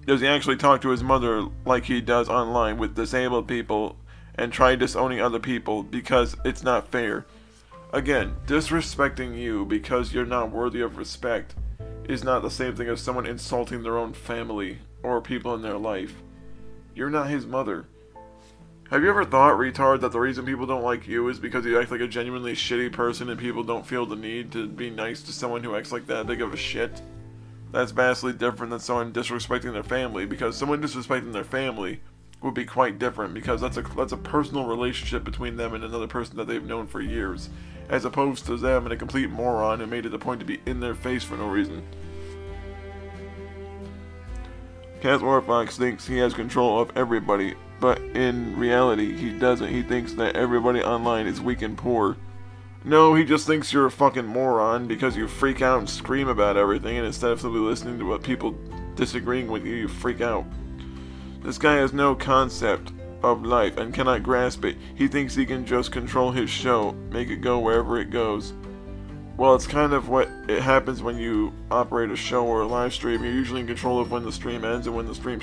Does he actually talk to his mother like he does online with disabled people and try disowning other people because it's not fair? Again, disrespecting you because you're not worthy of respect is not the same thing as someone insulting their own family or people in their life. You're not his mother. Have you ever thought, retard, that the reason people don't like you is because you act like a genuinely shitty person and people don't feel the need to be nice to someone who acts like that big of a shit? That's vastly different than someone disrespecting their family, because someone disrespecting their family would be quite different, because that's a personal relationship between them and another person that they've known for years, as opposed to them and a complete moron who made it a point to be in their face for no reason. Casmore Fox thinks he has control of everybody, but in reality, he doesn't. He thinks that everybody online is weak and poor. No, he just thinks you're a fucking moron because you freak out and scream about everything, and instead of simply listening to what people disagreeing with you, you freak out. This guy has no concept of life and cannot grasp it. He thinks he can just control his show, make it go wherever it goes. Well, it's kind of what it happens when you operate a show or a live stream. You're usually in control of when the stream ends and when the stream...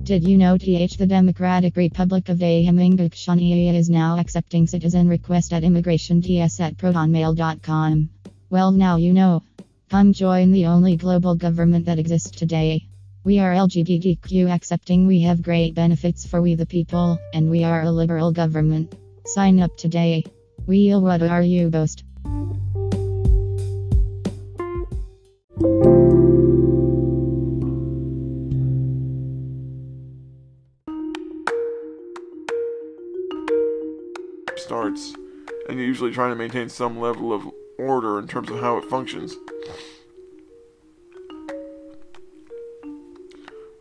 Did you know the Democratic Republic of Ahn ShinAe is now accepting citizen requests at immigration@protonmail.com? Well, now you know. Come join the only global government that exists today. We are LGBTQ accepting, we have great benefits for we the people, and we are a liberal government. Sign up today. Wheel, what are you boast? Starts, and you're usually trying to maintain some level of order in terms of how it functions.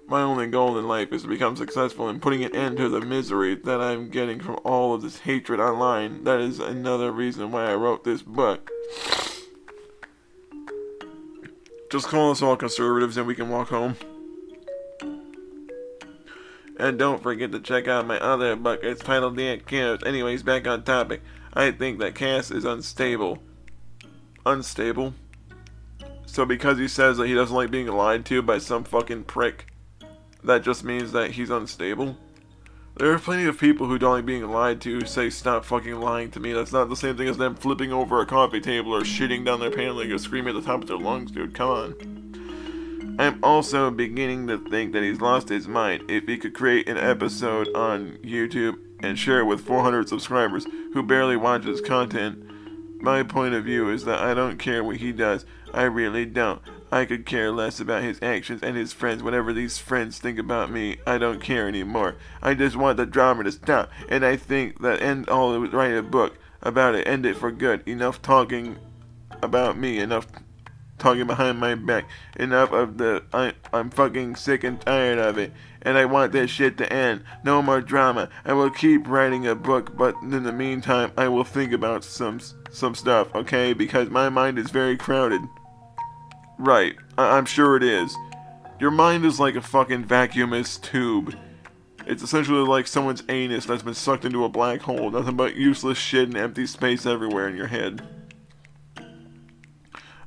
My only goal in life is to become successful in putting an end to the misery that I'm getting from all of this hatred online. That is another reason why I wrote this book. Just call us all conservatives and we can walk home. And don't forget to check out my other book. It's titled The Accused. Anyways, back on topic. I think that Cass is unstable. Unstable? So because he says that he doesn't like being lied to by some fucking prick, that just means that he's unstable? There are plenty of people who don't like being lied to who say stop fucking lying to me. That's not the same thing as them flipping over a coffee table or shitting down their pants like or screaming at the top of their lungs, dude. Come on. I'm also beginning to think that he's lost his mind. If he could create an episode on YouTube and share it with 400 subscribers who barely watch his content, my point of view is that I don't care what he does. I really don't. I could care less about his actions and his friends. Whatever these friends think about me, I don't care anymore. I just want the drama to stop. And I think that write a book about it. End it for good. Enough talking about me. Enough talking behind my back. Enough of the I'm fucking sick and tired of it. And I want this shit to end. No more drama. I will keep writing a book, but in the meantime, I will think about some stuff, okay? Because my mind is very crowded. Right, I'm sure it is. Your mind is like a fucking vacuumous tube. It's essentially like someone's anus that's been sucked into a black hole. Nothing but useless shit and empty space everywhere in your head.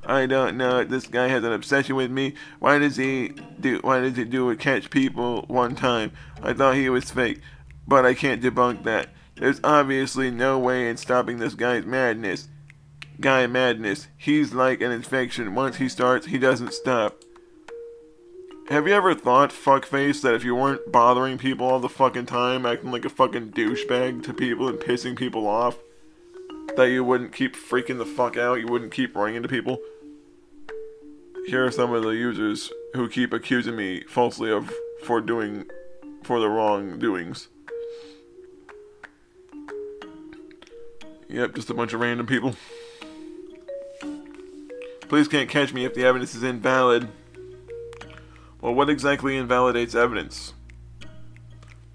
I don't know. This guy has an obsession with me. Why does he do it catch people one time? I thought he was fake, but I can't debunk that. There's obviously no way in stopping this guy's madness. He's like an infection. Once he starts, he doesn't stop. Have you ever thought, fuckface, that if you weren't bothering people all the fucking time, acting like a fucking douchebag to people and pissing people off, that you wouldn't keep freaking the fuck out? You wouldn't keep running into people? Here are some of the users who keep accusing me falsely for the wrongdoings. Yep, just a bunch of random people. Police can't catch me if the evidence is invalid. Well, what exactly invalidates evidence?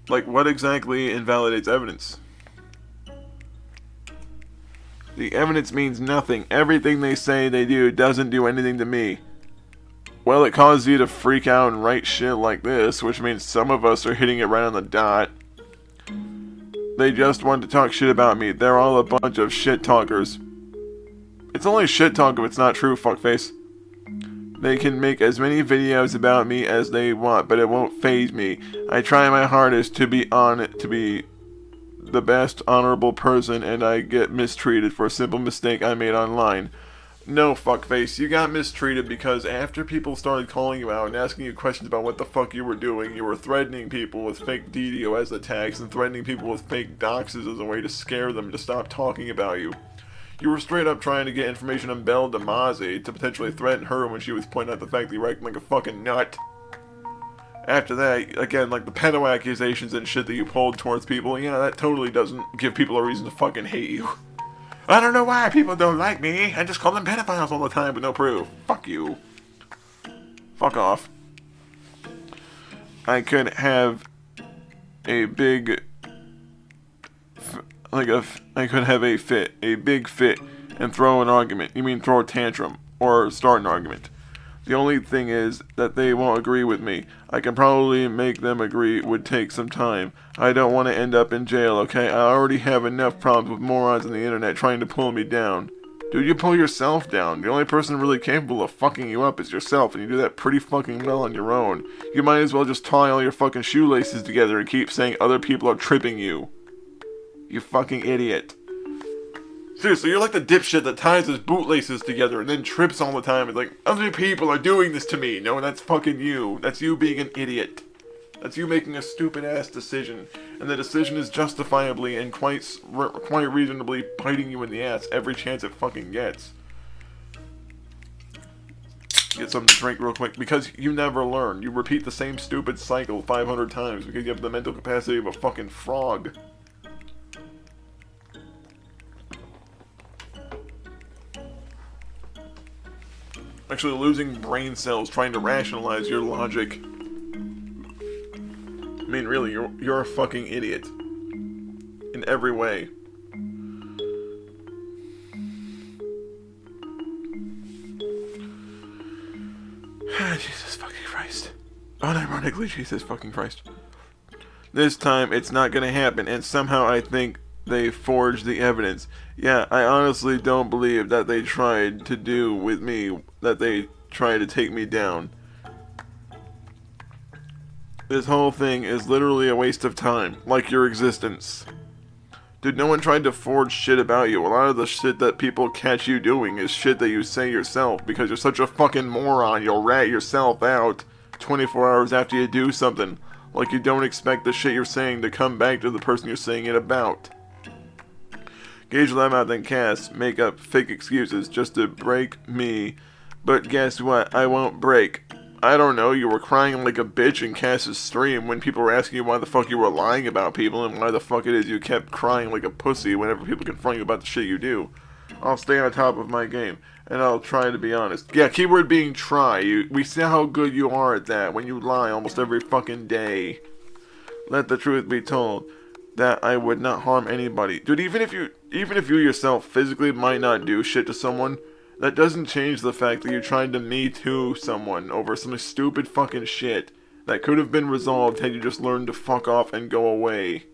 Like, what exactly invalidates evidence? The evidence means nothing. Everything they say they do doesn't do anything to me. Well, it causes you to freak out and write shit like this, which means some of us are hitting it right on the dot. They just want to talk shit about me. They're all a bunch of shit talkers. It's only shit talk if it's not true, fuckface. They can make as many videos about me as they want, but it won't faze me. I try my hardest to be the best honorable person, and I get mistreated for a simple mistake I made online. No, fuckface, you got mistreated because after people started calling you out and asking you questions about what the fuck you were doing, you were threatening people with fake DDoS attacks and threatening people with fake doxes as a way to scare them to stop talking about you. You were straight up trying to get information on Belle DeMasi to potentially threaten her when she was pointing out the fact that you were acting like a fucking nut. After that, again, like the pedo accusations and shit that you pulled towards people, yeah, that totally doesn't give people a reason to fucking hate you. I don't know why people don't like me. I just call them pedophiles all the time with no proof. Fuck you. Fuck off. I could have a big... I could have a big fit, and throw an argument. You mean throw a tantrum, or start an argument. The only thing is that they won't agree with me. I can probably make them agree. It would take some time. I don't want to end up in jail, okay? I already have enough problems with morons on the internet trying to pull me down. Dude, you pull yourself down. The only person really capable of fucking you up is yourself, and you do that pretty fucking well on your own. You might as well just tie all your fucking shoelaces together and keep saying other people are tripping you. You fucking idiot. Seriously, you're like the dipshit that ties his bootlaces together and then trips all the time. It's like, other people are doing this to me. No, that's fucking you. That's you being an idiot. That's you making a stupid-ass decision. And the decision is justifiably and quite reasonably biting you in the ass every chance it fucking gets. Get something to drink real quick, because you never learn. You repeat the same stupid cycle 500 times because you have the mental capacity of a fucking frog. Actually losing brain cells trying to rationalize your logic. I mean, really, you're a fucking idiot. In every way. Jesus fucking Christ. Unironically, Jesus fucking Christ. This time, it's not gonna happen, and somehow I think they forged the evidence. Yeah, I honestly don't believe that they tried to do with me, that they tried to take me down. This whole thing is literally a waste of time, like your existence. Dude, no one tried to forge shit about you. A lot of the shit that people catch you doing is shit that you say yourself because you're such a fucking moron. You'll rat yourself out 24 hours after you do something. Like you don't expect the shit you're saying to come back to the person you're saying it about. Gage Loudmouth and Cass make up fake excuses just to break me. But guess what? I won't break. I don't know, you were crying like a bitch in Cass's stream when people were asking you why the fuck you were lying about people and why the fuck it is you kept crying like a pussy whenever people confront you about the shit you do. I'll stay on top of my game, and I'll try to be honest. Yeah, keyword being try. We see how good you are at that when you lie almost every fucking day. Let the truth be told, that I would not harm anybody. Dude, even if you yourself physically might not do shit to someone, that doesn't change the fact that you tried to Me Too someone over some stupid fucking shit that could have been resolved had you just learned to fuck off and go away.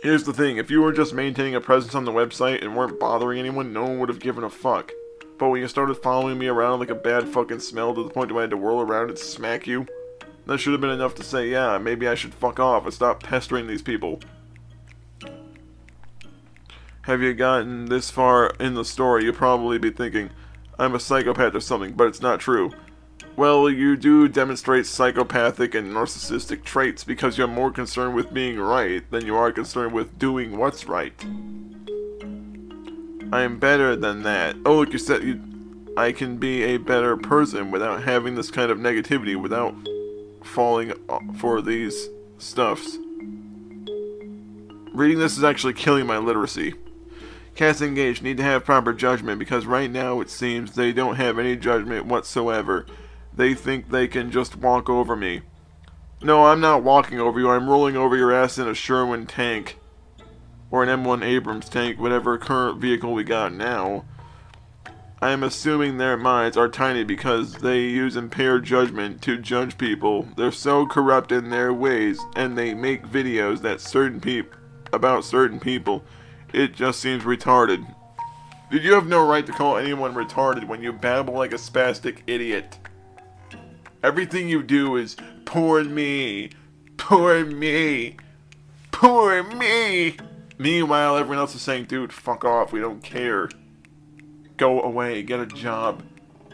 Here's the thing, if you were just maintaining a presence on the website and weren't bothering anyone, no one would have given a fuck. But when you started following me around like a bad fucking smell to the point where I had to whirl around and smack you, that should have been enough to say, yeah, maybe I should fuck off and stop pestering these people. Have you gotten this far in the story, you'll probably be thinking, I'm a psychopath or something, but it's not true. Well, you do demonstrate psychopathic and narcissistic traits because you're more concerned with being right than you are concerned with doing what's right. I am better than that. Oh, look, you said I can be a better person without having this kind of negativity, without falling for these stuffs. Reading this is actually killing my literacy. Cass and Gage need to have proper judgment because right now it seems they don't have any judgment whatsoever. They think they can just walk over me. No, I'm not walking over you. I'm rolling over your ass in a Sherwin tank. Or an M1 Abrams tank, whatever current vehicle we got now. I am assuming their minds are tiny because they use impaired judgment to judge people. They're so corrupt in their ways, and they make videos that about certain people. It just seems retarded. Dude, you have no right to call anyone retarded when you babble like a spastic idiot. Everything you do is, poor me, poor me, poor me. Meanwhile, everyone else is saying, dude, fuck off, we don't care. Go away, get a job,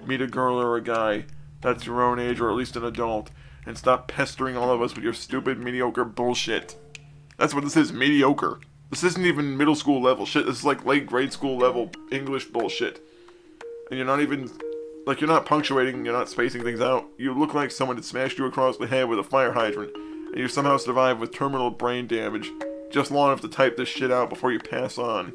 meet a girl or a guy that's your own age or at least an adult, and stop pestering all of us with your stupid, mediocre bullshit. That's what this is, mediocre. This isn't even middle school level shit, this is like late grade school level English bullshit. And you're not even, like, you're not punctuating, you're not spacing things out. You look like someone had smashed you across the head with a fire hydrant, and you somehow survived with terminal brain damage, just long enough to type this shit out before you pass on.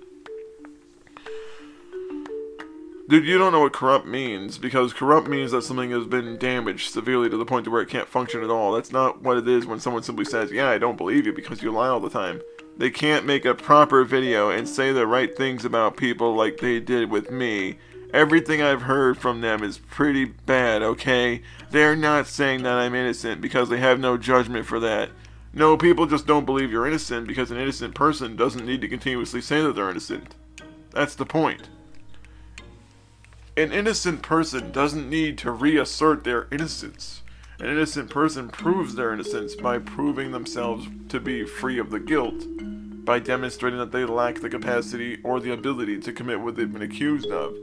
Dude, you don't know what corrupt means, because corrupt means that something has been damaged severely to the point to where it can't function at all. That's not what it is when someone simply says, yeah, I don't believe you because you lie all the time. They can't make a proper video and say the right things about people like they did with me. Everything I've heard from them is pretty bad, okay? They're not saying that I'm innocent because they have no judgment for that. No, people just don't believe you're innocent because an innocent person doesn't need to continuously say that they're innocent. That's the point. An innocent person doesn't need to reassert their innocence. An innocent person proves their innocence by proving themselves to be free of the guilt, by demonstrating that they lack the capacity or the ability to commit what they've been accused of.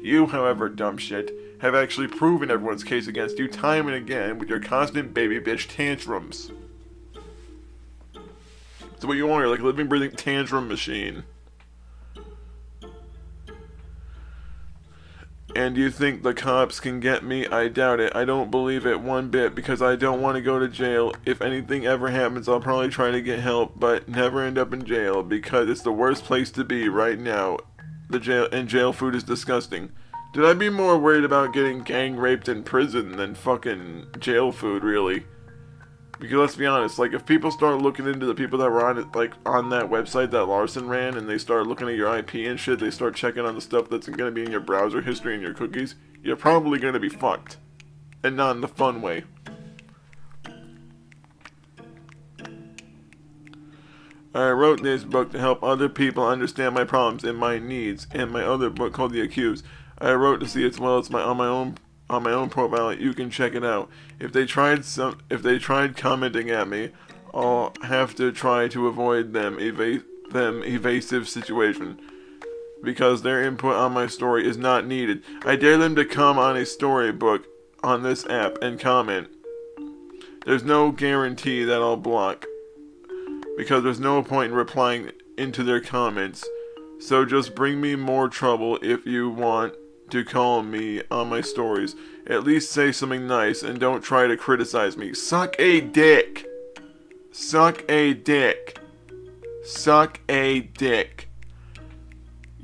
You, however, dumb shit, have actually proven everyone's case against you time and again with your constant baby bitch tantrums. So what you are, you're like a living, breathing tantrum machine. And you think the cops can get me? I doubt it. I don't believe it one bit because I don't want to go to jail. If anything ever happens, I'll probably try to get help, but never end up in jail because it's the worst place to be right now. The jail food is disgusting. Dude, I'd be more worried about getting gang raped in prison than fucking jail food, really. Because let's be honest, like, if people start looking into the people that were on it, like, on that website that Larson ran, and they start looking at your IP and shit, they start checking on the stuff that's gonna be in your browser history and your cookies, you're probably gonna be fucked. And not in the fun way. I wrote this book to help other people understand my problems and my needs, and my other book called The Accused. I wrote to see as well as on my own profile. You can check it out. If they tried commenting at me, I'll have to try to avoid them evasive situation, because their input on my story is not needed. I dare them to come on a storybook on this app and comment. There's no guarantee that I'll block, because there's no point in replying into their comments. So just bring me more trouble if you want to call me on my stories. At least say something nice and don't try to criticize me. Suck a dick. Suck a dick. Suck a dick.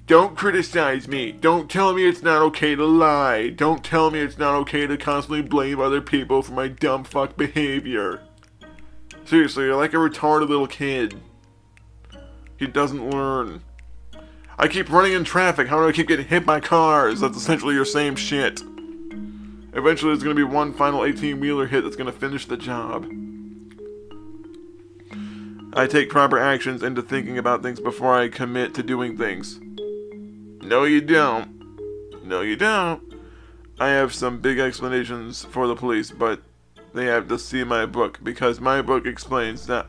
Don't criticize me. Don't tell me it's not okay to lie. Don't tell me it's not okay to constantly blame other people for my dumb fuck behavior. Seriously, you're like a retarded little kid. He doesn't learn. I keep running in traffic. How do I keep getting hit by cars? That's essentially your same shit. Eventually there's going to be one final 18-wheeler hit that's going to finish the job. I take proper actions into thinking about things before I commit to doing things. No, you don't. No, you don't. I have some big explanations for the police, but they have to see my book, because my book explains that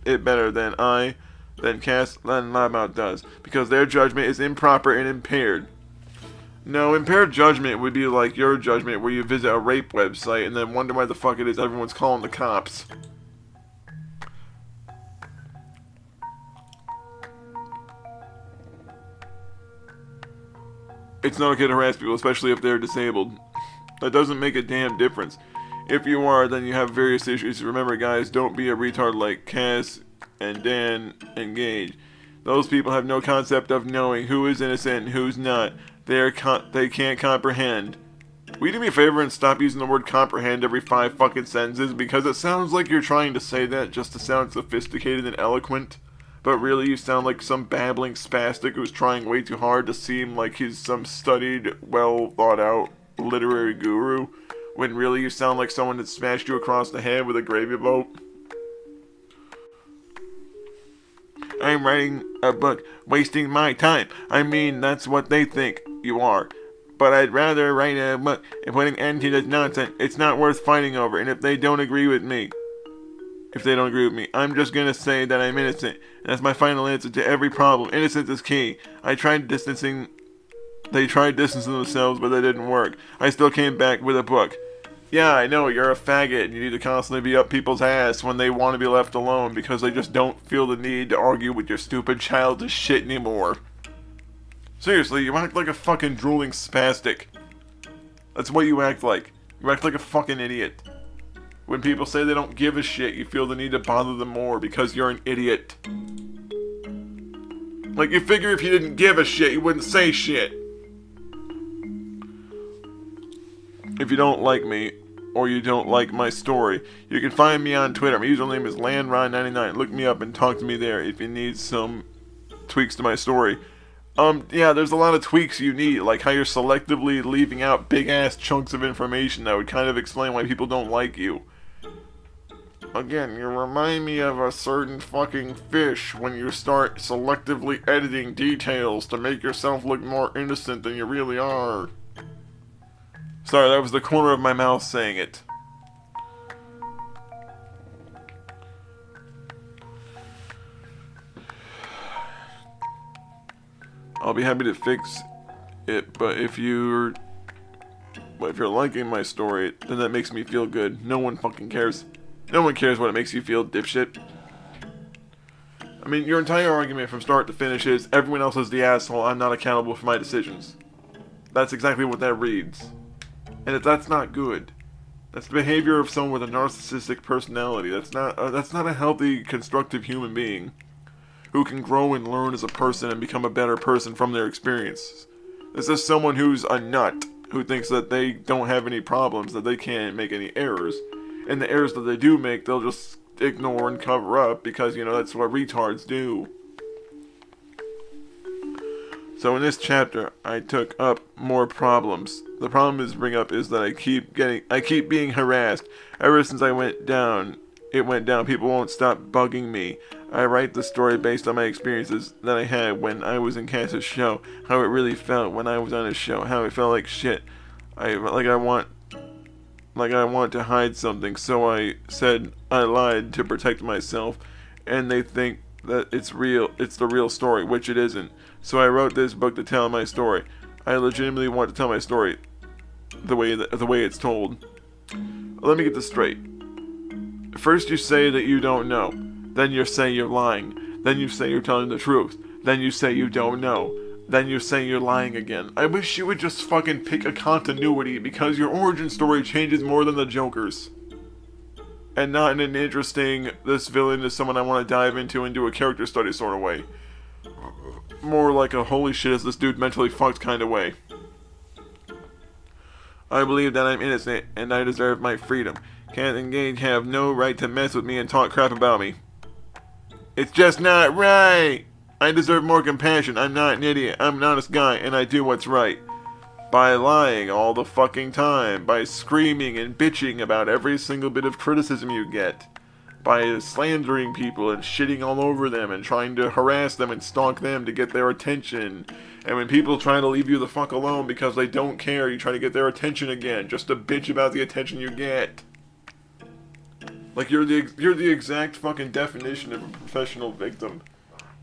it better than Cass and Loudmouth does, because their judgment is improper and impaired. No, impaired judgment would be like your judgment, where you visit a rape website and then wonder why the fuck it is everyone's calling the cops. It's not okay to harass people, especially if they're disabled. That doesn't make a damn difference. If you are, then you have various issues. Remember, guys, don't be a retard like Cass and Dan and Gage. Those people have no concept of knowing who is innocent and who's not. They can't comprehend. Will you do me a favor and stop using the word comprehend every 5 fucking sentences? Because it sounds like you're trying to say that just to sound sophisticated and eloquent. But really you sound like some babbling spastic who's trying way too hard to seem like he's some studied, well thought out literary guru. When really you sound like someone that smashed you across the head with a gravy boat. I'm writing a book, wasting my time. I mean, that's what they think you are. But I'd rather write a book and put an end to this nonsense. It's not worth fighting over, and if they don't agree with me, I'm just gonna say that I'm innocent. And that's my final answer to every problem. Innocence is key. They tried distancing themselves, but that didn't work. I still came back with a book. Yeah, I know, you're a faggot, and you need to constantly be up people's ass when they want to be left alone, because they just don't feel the need to argue with your stupid childish shit anymore. Seriously, you act like a fucking drooling spastic. That's what you act like. You act like a fucking idiot. When people say they don't give a shit, you feel the need to bother them more because you're an idiot. Like, you figure if you didn't give a shit, you wouldn't say shit. If you don't like me, or you don't like my story, you can find me on Twitter. My username is LandRon99. Look me up and talk to me there if you need some tweaks to my story. Yeah, there's a lot of tweaks you need, like how you're selectively leaving out big-ass chunks of information that would kind of explain why people don't like you. Again, you remind me of a certain fucking fish when you start selectively editing details to make yourself look more innocent than you really are. Sorry, that was the corner of my mouth saying it. I'll be happy to fix it, but if you're liking my story, then that makes me feel good. No one fucking cares. No one cares what it makes you feel, dipshit. I mean, your entire argument from start to finish is, everyone else is the asshole, I'm not accountable for my decisions. That's exactly what that reads. And if that's not good, that's the behavior of someone with a narcissistic personality. That's not a healthy, constructive human being who can grow and learn as a person and become a better person from their experiences. This is someone who's a nut, who thinks that they don't have any problems, that they can't make any errors. And the errors that they do make, they'll just ignore and cover up because, you know, that's what retards do. So in this chapter, I took up more problems. The problem is bring up is that I keep being harassed. Ever since it went down, people won't stop bugging me. I write the story based on my experiences that I had when I was in Cass's show, how it really felt when I was on his show, how it felt like shit. I want to hide something, so I said I lied to protect myself, and they think that it's the real story, which it isn't. So I wrote this book to tell my story. I legitimately want to tell my story the way it's told. Let me get this straight. First you say that you don't know, then you say you're lying, then you say you're telling the truth, then you say you don't know, then you say you're lying again. I wish you would just fucking pick a continuity, because your origin story changes more than the Joker's. And not in an interesting, this villain is someone I want to dive into and do a character study sort of way. More like a holy shit is this dude mentally fucked kind of way. I believe that I'm innocent and I deserve my freedom. Cass and Gage have no right to mess with me and talk crap about me. It's just not right! I deserve more compassion. I'm not an idiot. I'm an honest guy and I do what's right. By lying all the fucking time. By screaming and bitching about every single bit of criticism you get. By slandering people and shitting all over them and trying to harass them and stalk them to get their attention. And when people try to leave you the fuck alone because they don't care, you try to get their attention again just to bitch about the attention you get. Like you're the exact fucking definition of a professional victim.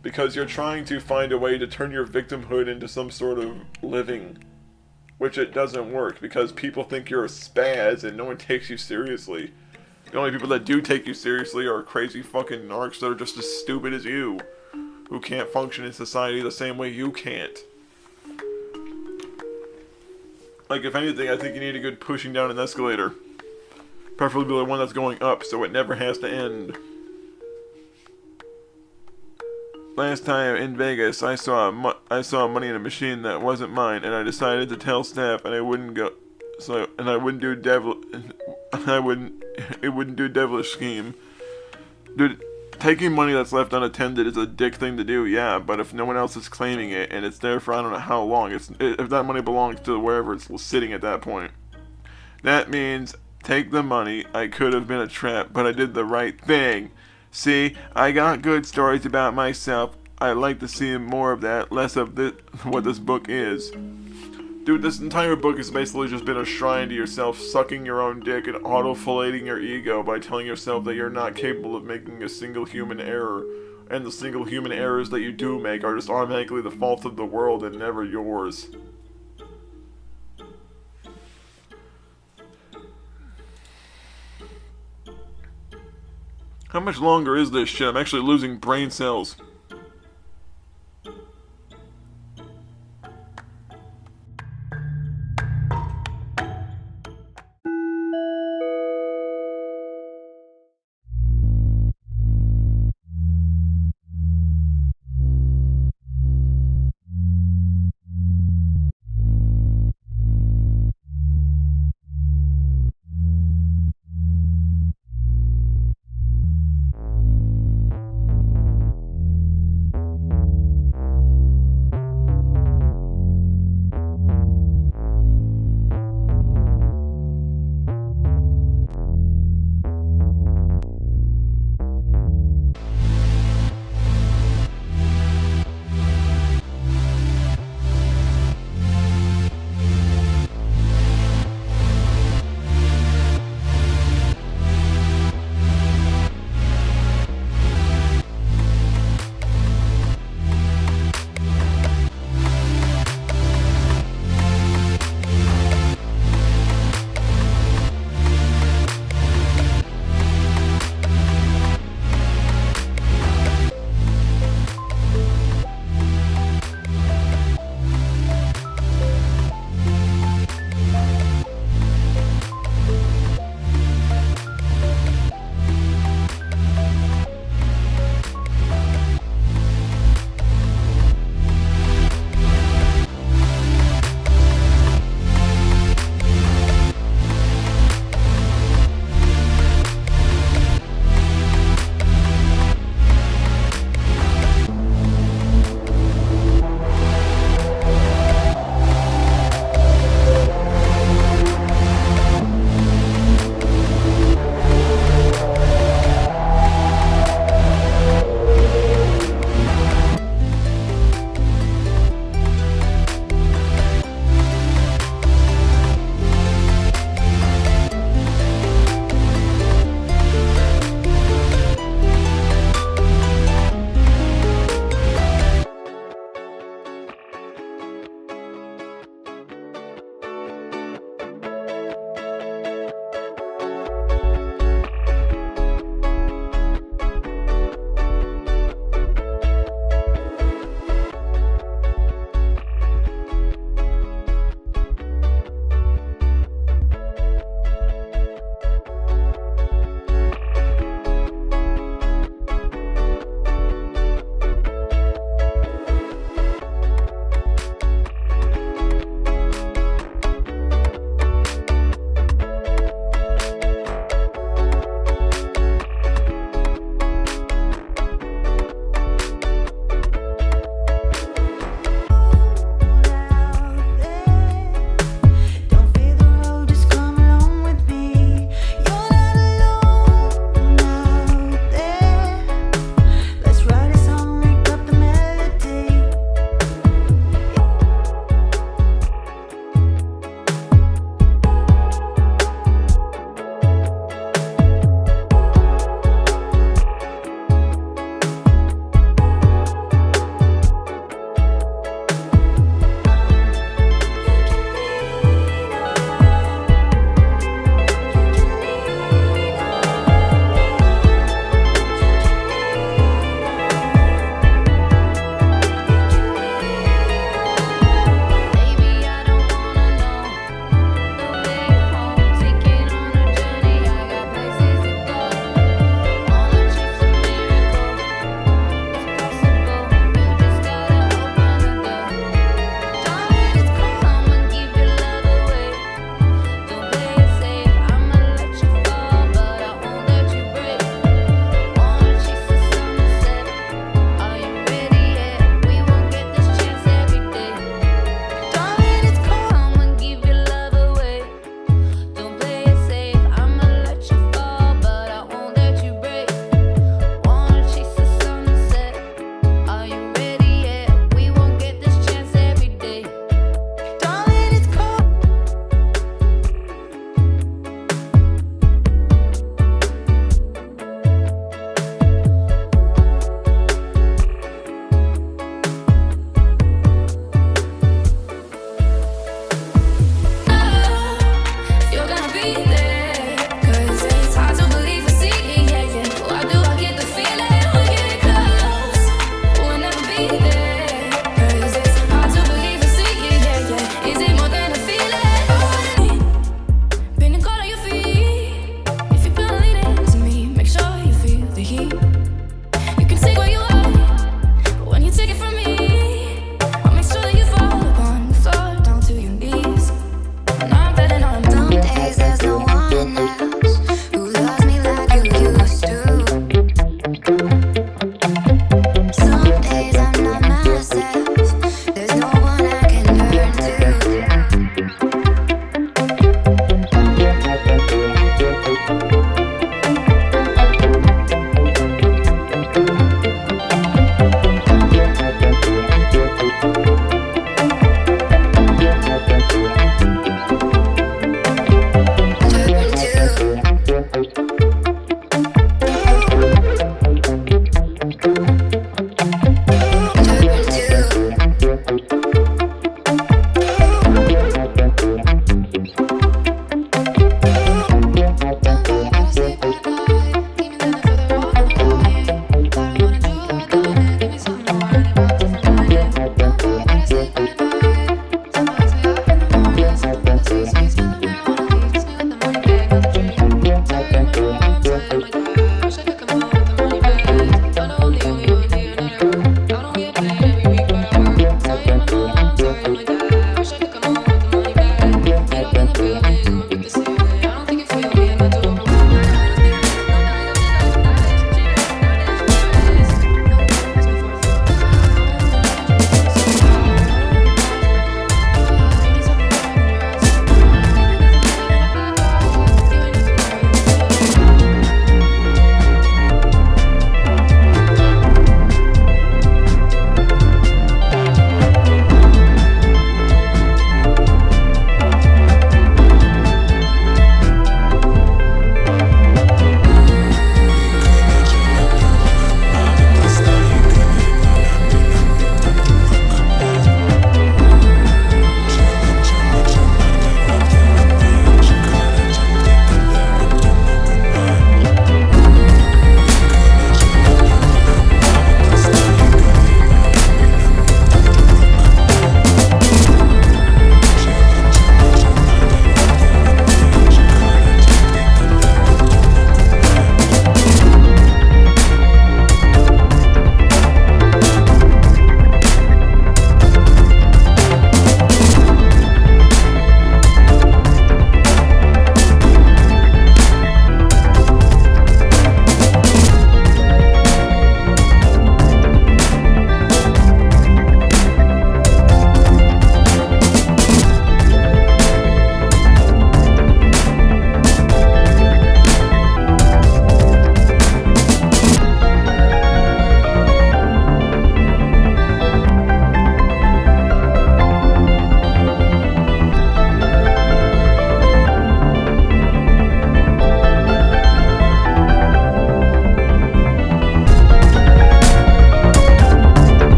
Because you're trying to find a way to turn your victimhood into some sort of living. Which it doesn't work because people think you're a spaz and no one takes you seriously. The only people that do take you seriously are crazy fucking narcs that are just as stupid as you. Who can't function in society the same way you can't. Like, if anything, I think you need a good pushing down an escalator. Preferably the one that's going up so it never has to end. Last time in Vegas, I saw money in a machine that wasn't mine, and I decided to tell staff, and I wouldn't do devilish scheme. Dude, taking money that's left unattended is a dick thing to do, yeah, but if no one else is claiming it, and it's there for I don't know how long, if that money belongs to wherever it's sitting at that point. That means, take the money. I could have been a trap, but I did the right thing. See, I got good stories about myself. I'd like to see more of that, less of what this book is. Dude, this entire book has basically just been a shrine to yourself, sucking your own dick and auto-filleting your ego by telling yourself that you're not capable of making a single human error, and the single human errors that you do make are just automatically the fault of the world and never yours. How much longer is this shit? I'm actually losing brain cells.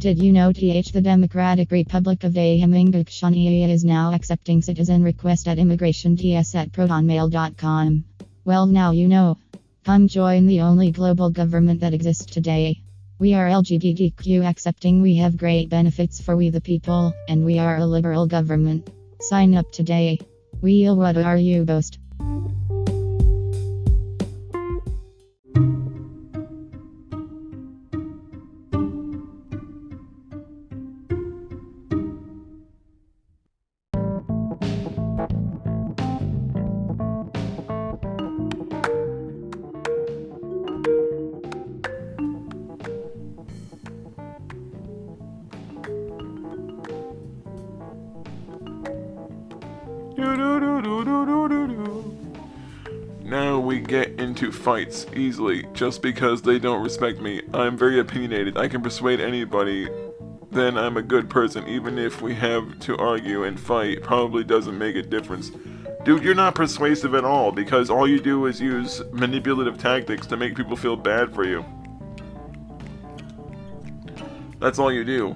Did you know the Democratic Republic of Ahn ShinAe is now accepting citizen requests at immigration@protonmail.com? Well, now you know. Come join the only global government that exists today. We are LGBTQ accepting, we have great benefits for we the people, and we are a liberal government. Sign up today. What are you boast? Now we get into fights easily just because they don't respect me. I'm very opinionated. I can persuade anybody. Then I'm a good person. Even if we have to argue and fight, probably doesn't make a difference. Dude, you're not persuasive at all because all you do is use manipulative tactics to make people feel bad for you. That's all you do.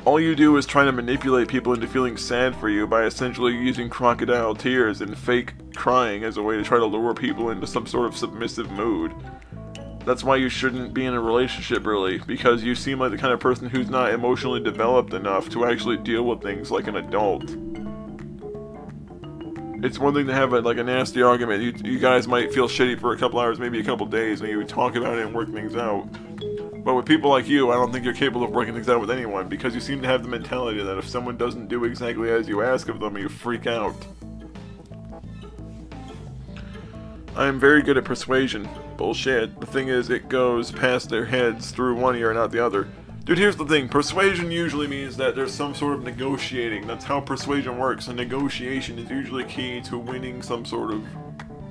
All you do is try to manipulate people into feeling sad for you by essentially using crocodile tears and fake crying as a way to try to lure people into some sort of submissive mood. That's why you shouldn't be in a relationship, really, because you seem like the kind of person who's not emotionally developed enough to actually deal with things like an adult. It's one thing to have a nasty argument. You guys might feel shitty for a couple hours, maybe a couple days, and you talk about it and work things out. But with people like you, I don't think you're capable of working things out with anyone, because you seem to have the mentality that if someone doesn't do exactly as you ask of them, you freak out. I am very good at persuasion. Bullshit. The thing is, it goes past their heads through one ear and out the other. Dude, here's the thing. Persuasion usually means that there's some sort of negotiating. That's how persuasion works. And negotiation is usually key to winning some sort of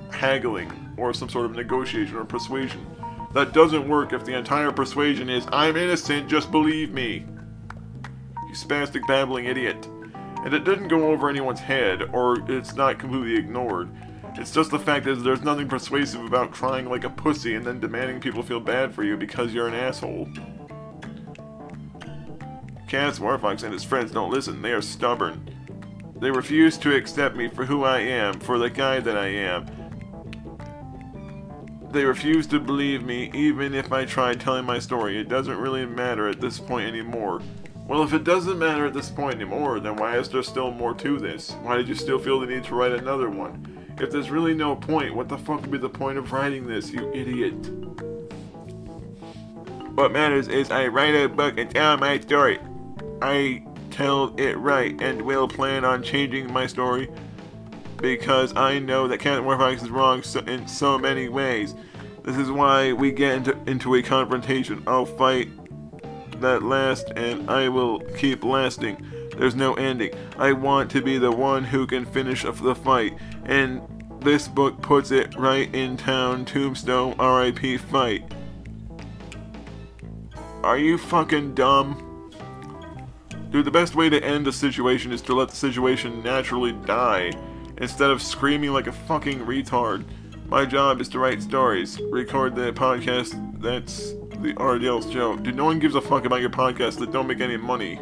haggling or some sort of negotiation or persuasion. That doesn't work if the entire persuasion is, I'm innocent, just believe me. You spastic babbling idiot. And it didn't go over anyone's head, or it's not completely ignored. It's just the fact that there's nothing persuasive about crying like a pussy and then demanding people feel bad for you because you're an asshole. Cass Warfox and his friends don't listen, they are stubborn. They refuse to accept me for who I am, for the guy that I am. They refuse to believe me even if I try telling my story. It doesn't really matter at this point anymore. Well, if it doesn't matter at this point anymore, then why is there still more to this? Why did you still feel the need to write another one? If there's really no point, what the fuck would be the point of writing this, you idiot? What matters is I write a book and tell my story. I tell it right and will plan on changing my story because I know that Captain Warfox is wrong in so many ways. This is why we get into a confrontation. I'll fight that last and I will keep lasting. There's no ending. I want to be the one who can finish the fight, and this book puts it right in town. Tombstone, R.I.P. fight. Are you fucking dumb? Dude, the best way to end a situation is to let the situation naturally die, instead of screaming like a fucking retard. My job is to write stories, record the podcast, that's the RDL show. Dude, no one gives a fuck about your podcast that don't make any money.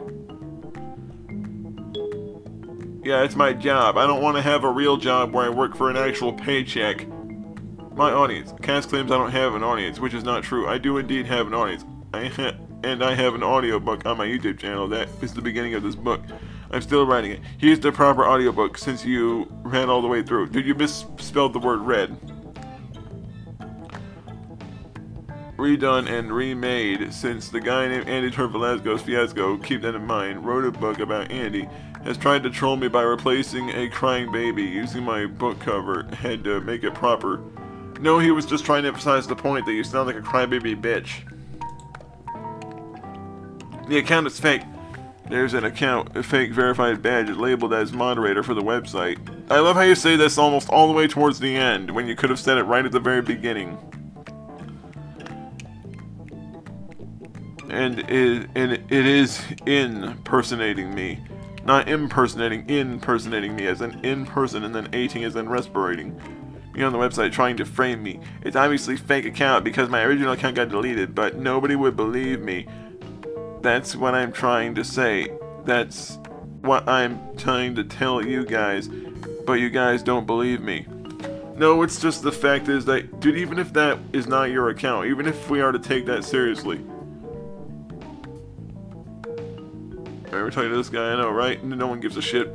Yeah, it's my job. I don't want to have a real job where I work for an actual paycheck. My audience. Cass claims I don't have an audience, which is not true. I do indeed have an audience. And I have an audiobook on my YouTube channel. That is the beginning of this book. I'm still writing it. Here's the proper audiobook since you read all the way through. Dude, you misspelled the word read. Redone and remade since the guy named Andy Velasco's fiasco, keep that in mind, wrote a book about Andy, has tried to troll me by replacing a crying baby using my book cover, had to make it proper. No, he was just trying to emphasize the point that you sound like a crybaby bitch. The account is fake. There's an account, a fake verified badge labeled as moderator for the website. I love how you say this almost all the way towards the end, when you could have said it right at the very beginning. And it is impersonating me. Not impersonating, impersonating me, as in person, and then ating as in respirating. Me on the website trying to frame me. It's obviously fake account because my original account got deleted, but nobody would believe me. That's what I'm trying to say. That's what I'm trying to tell you guys, but you guys don't believe me. No, it's just the fact is that, dude, even if that is not your account, even if we are to take that seriously. We're talking to this guy, I know, right? No one gives a shit.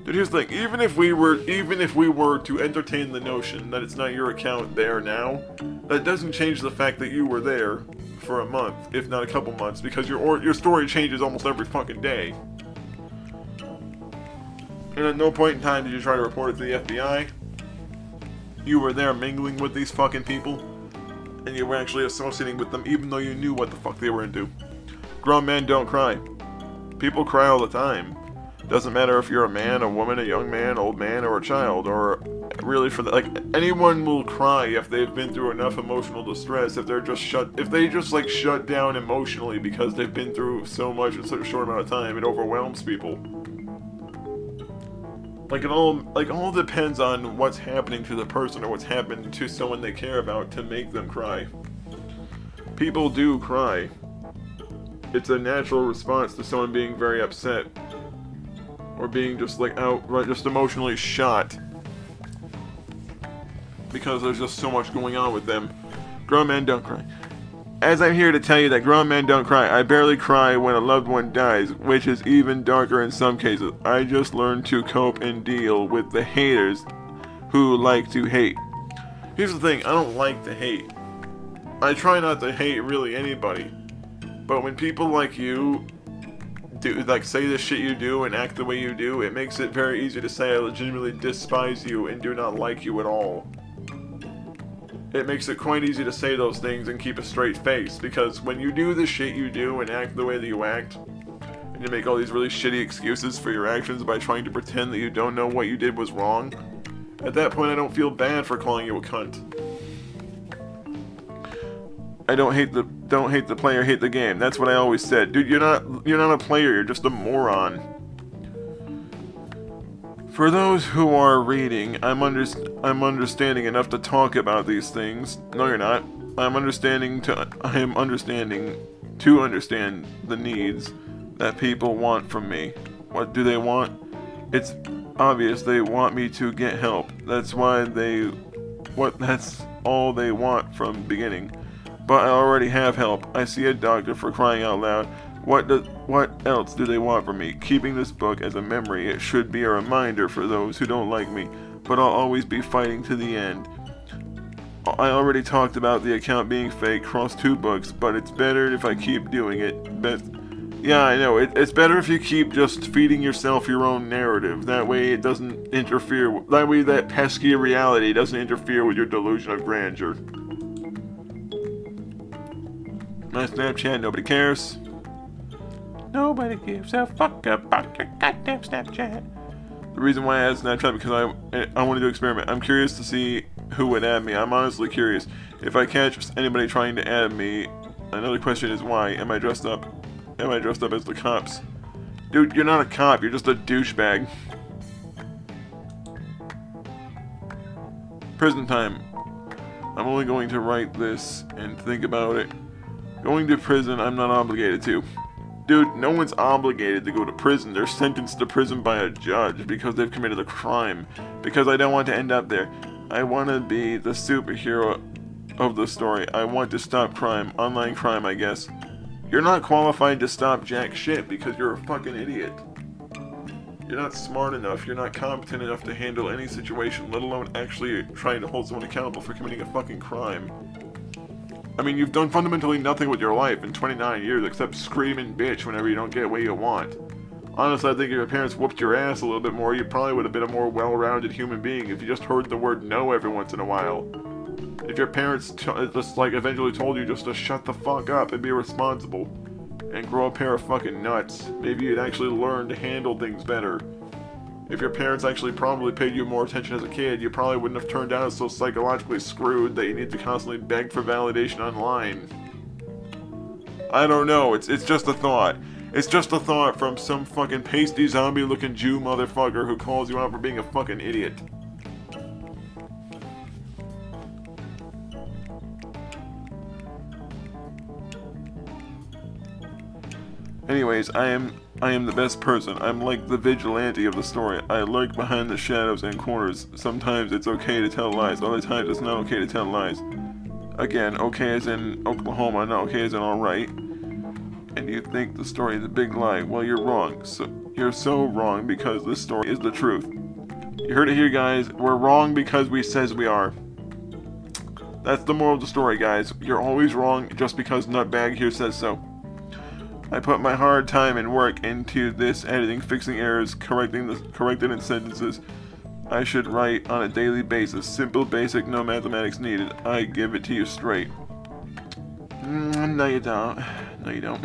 Dude, here's the thing, even if we were to entertain the notion that it's not your account there now, that doesn't change the fact that you were there for a month, if not a couple months, because your story changes almost every fucking day. And at no point in time did you try to report it to the FBI. You were there mingling with these fucking people, and you were actually associating with them even though you knew what the fuck they were into. Grown men don't cry. People cry all the time. Doesn't matter if you're a man, a woman, a young man, old man, or a child, or really like anyone will cry if they've been through enough emotional distress, if they just like shut down emotionally because they've been through so much in such a short amount of time. It overwhelms people. Like it all depends on what's happening to the person or what's happened to someone they care about to make them cry. People do cry. It's a natural response to someone being very upset. Or being just like outright just emotionally shot. Because there's just so much going on with them. Grown men don't cry. As I'm here to tell you that grown men don't cry, I barely cry when a loved one dies, which is even darker in some cases. I just learned to cope and deal with the haters who like to hate. Here's the thing, I don't like to hate. I try not to hate really anybody. But when people like you do, like, say the shit you do and act the way you do, it makes it very easy to say I legitimately despise you and do not like you at all. It makes it quite easy to say those things and keep a straight face, because when you do the shit you do and act the way that you act, and you make all these really shitty excuses for your actions by trying to pretend that you don't know what you did was wrong, at that point I don't feel bad for calling you a cunt. I don't hate the player, hate the game. That's what I always said. Dude, you're not a player, you're just a moron. For those who are reading, I'm understanding enough to talk about these things. No, you're not. I'm understanding to understand the needs that people want from me. What do they want? It's obvious they want me to get help. That's all they want from the beginning. But I already have help. I see a doctor, for crying out loud. What else do they want from me? Keeping this book as a memory, it should be a reminder for those who don't like me, but I'll always be fighting to the end. I already talked about the account being fake across 2 books, but it's better if I keep doing it. But yeah, I know, it's better if you keep just feeding yourself your own narrative. That way it doesn't interfere, that way that pesky reality doesn't interfere with your delusion of grandeur. My Snapchat, nobody cares. Nobody gives a fuck about your goddamn Snapchat. The reason why I had Snapchat because I wanted to experiment. I'm curious to see who would add me. I'm honestly curious. If I catch anybody trying to add me, another question is why? Am I dressed up as the cops? Dude, you're not a cop. You're just a douchebag. Prison time. I'm only going to write this and think about it. Going to prison, I'm not obligated to. Dude, no one's obligated to go to prison. They're sentenced to prison by a judge because they've committed a crime. Because I don't want to end up there. I want to be the superhero of the story. I want to stop crime. Online crime, I guess. You're not qualified to stop jack shit because you're a fucking idiot. You're not smart enough. You're not competent enough to handle any situation, let alone actually trying to hold someone accountable for committing a fucking crime. I mean, you've done fundamentally nothing with your life in 29 years except scream and bitch whenever you don't get what you want. Honestly, I think if your parents whooped your ass a little bit more, you probably would have been a more well-rounded human being if you just heard the word no every once in a while. If your parents just like eventually told you just to shut the fuck up and be responsible and grow a pair of fucking nuts, maybe you'd actually learn to handle things better. If your parents actually probably paid you more attention as a kid, you probably wouldn't have turned out so psychologically screwed that you need to constantly beg for validation online. I don't know, it's just a thought. It's just a thought from some fucking pasty zombie looking Jew motherfucker who calls you out for being a fucking idiot. Anyways, I am the best person. I'm like the vigilante of the story. I lurk behind the shadows and corners. Sometimes it's okay to tell lies, other times it's not okay to tell lies. Again, okay as in Oklahoma, not okay as in alright. And you think the story is a big lie. Well, you're wrong. You're so wrong because this story is the truth. You heard it here, guys. We're wrong because we says we are. That's the moral of the story, guys. You're always wrong just because Nutbag here says so. I put my hard time and work into this editing, fixing errors, correcting sentences I should write on a daily basis. Simple, basic, no mathematics needed. I give it to you straight. No, you don't. No, you don't.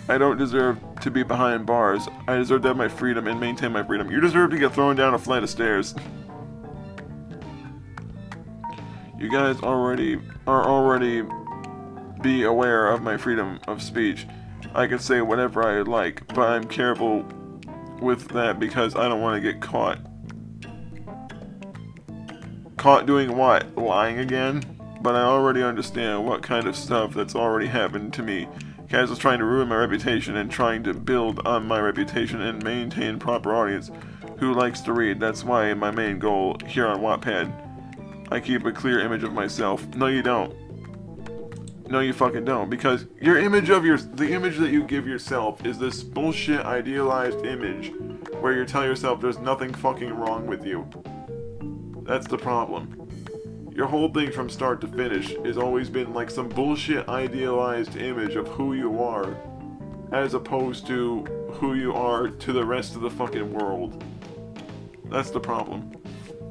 I don't deserve to be behind bars. I deserve to have my freedom and maintain my freedom. You deserve to get thrown down a flight of stairs. You guys are already be aware of my freedom of speech. I can say whatever I like, but I'm careful with that because I don't want to get caught. Caught doing what? Lying again? But I already understand what kind of stuff that's already happened to me. Kaz is trying to ruin my reputation and trying to build on my reputation and maintain proper audience who likes to read. That's why my main goal here on Wattpad. I keep a clear image of myself. No, you don't. No, you fucking don't, because your image of the image that you give yourself is this bullshit idealized image where you tell yourself there's nothing fucking wrong with you. That's the problem. Your whole thing from start to finish has always been like some bullshit idealized image of who you are, as opposed to who you are to the rest of the fucking world. That's the problem.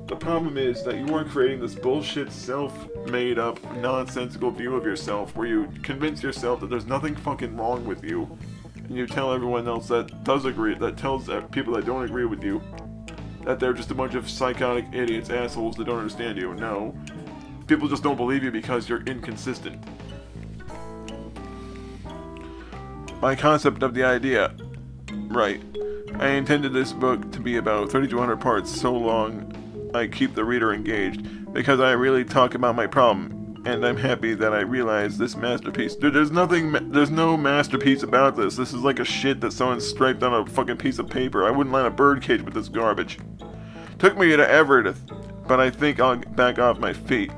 The problem is that you are creating this bullshit self-made up nonsensical view of yourself where you convince yourself that there's nothing fucking wrong with you, and you tell everyone else that does agree, that tells people that don't agree with you that they're just a bunch of psychotic idiots, assholes that don't understand you. No. People just don't believe you because you're inconsistent. My concept of the idea. Right. I intended this book to be about 3,200 parts so long I keep the reader engaged, because I really talk about my problem, and I'm happy that I realized this masterpiece. Dude, there's no masterpiece about this. This is like a shit that someone striped on a fucking piece of paper. I wouldn't line a birdcage with this garbage. Took me to ever, but I think I'll back off my feet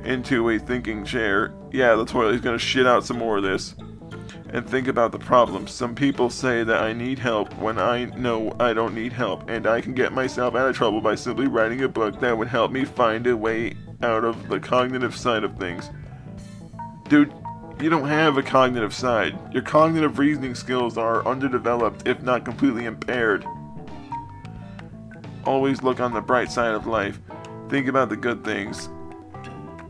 into a thinking chair. Yeah, the toilet's gonna shit out some more of this. And think about the problem. Some people say that I need help when I know I don't need help, and I can get myself out of trouble by simply writing a book that would help me find a way out of the cognitive side of things. Dude, you don't have a cognitive side. Your cognitive reasoning skills are underdeveloped, if not completely impaired. Always look on the bright side of life. Think about the good things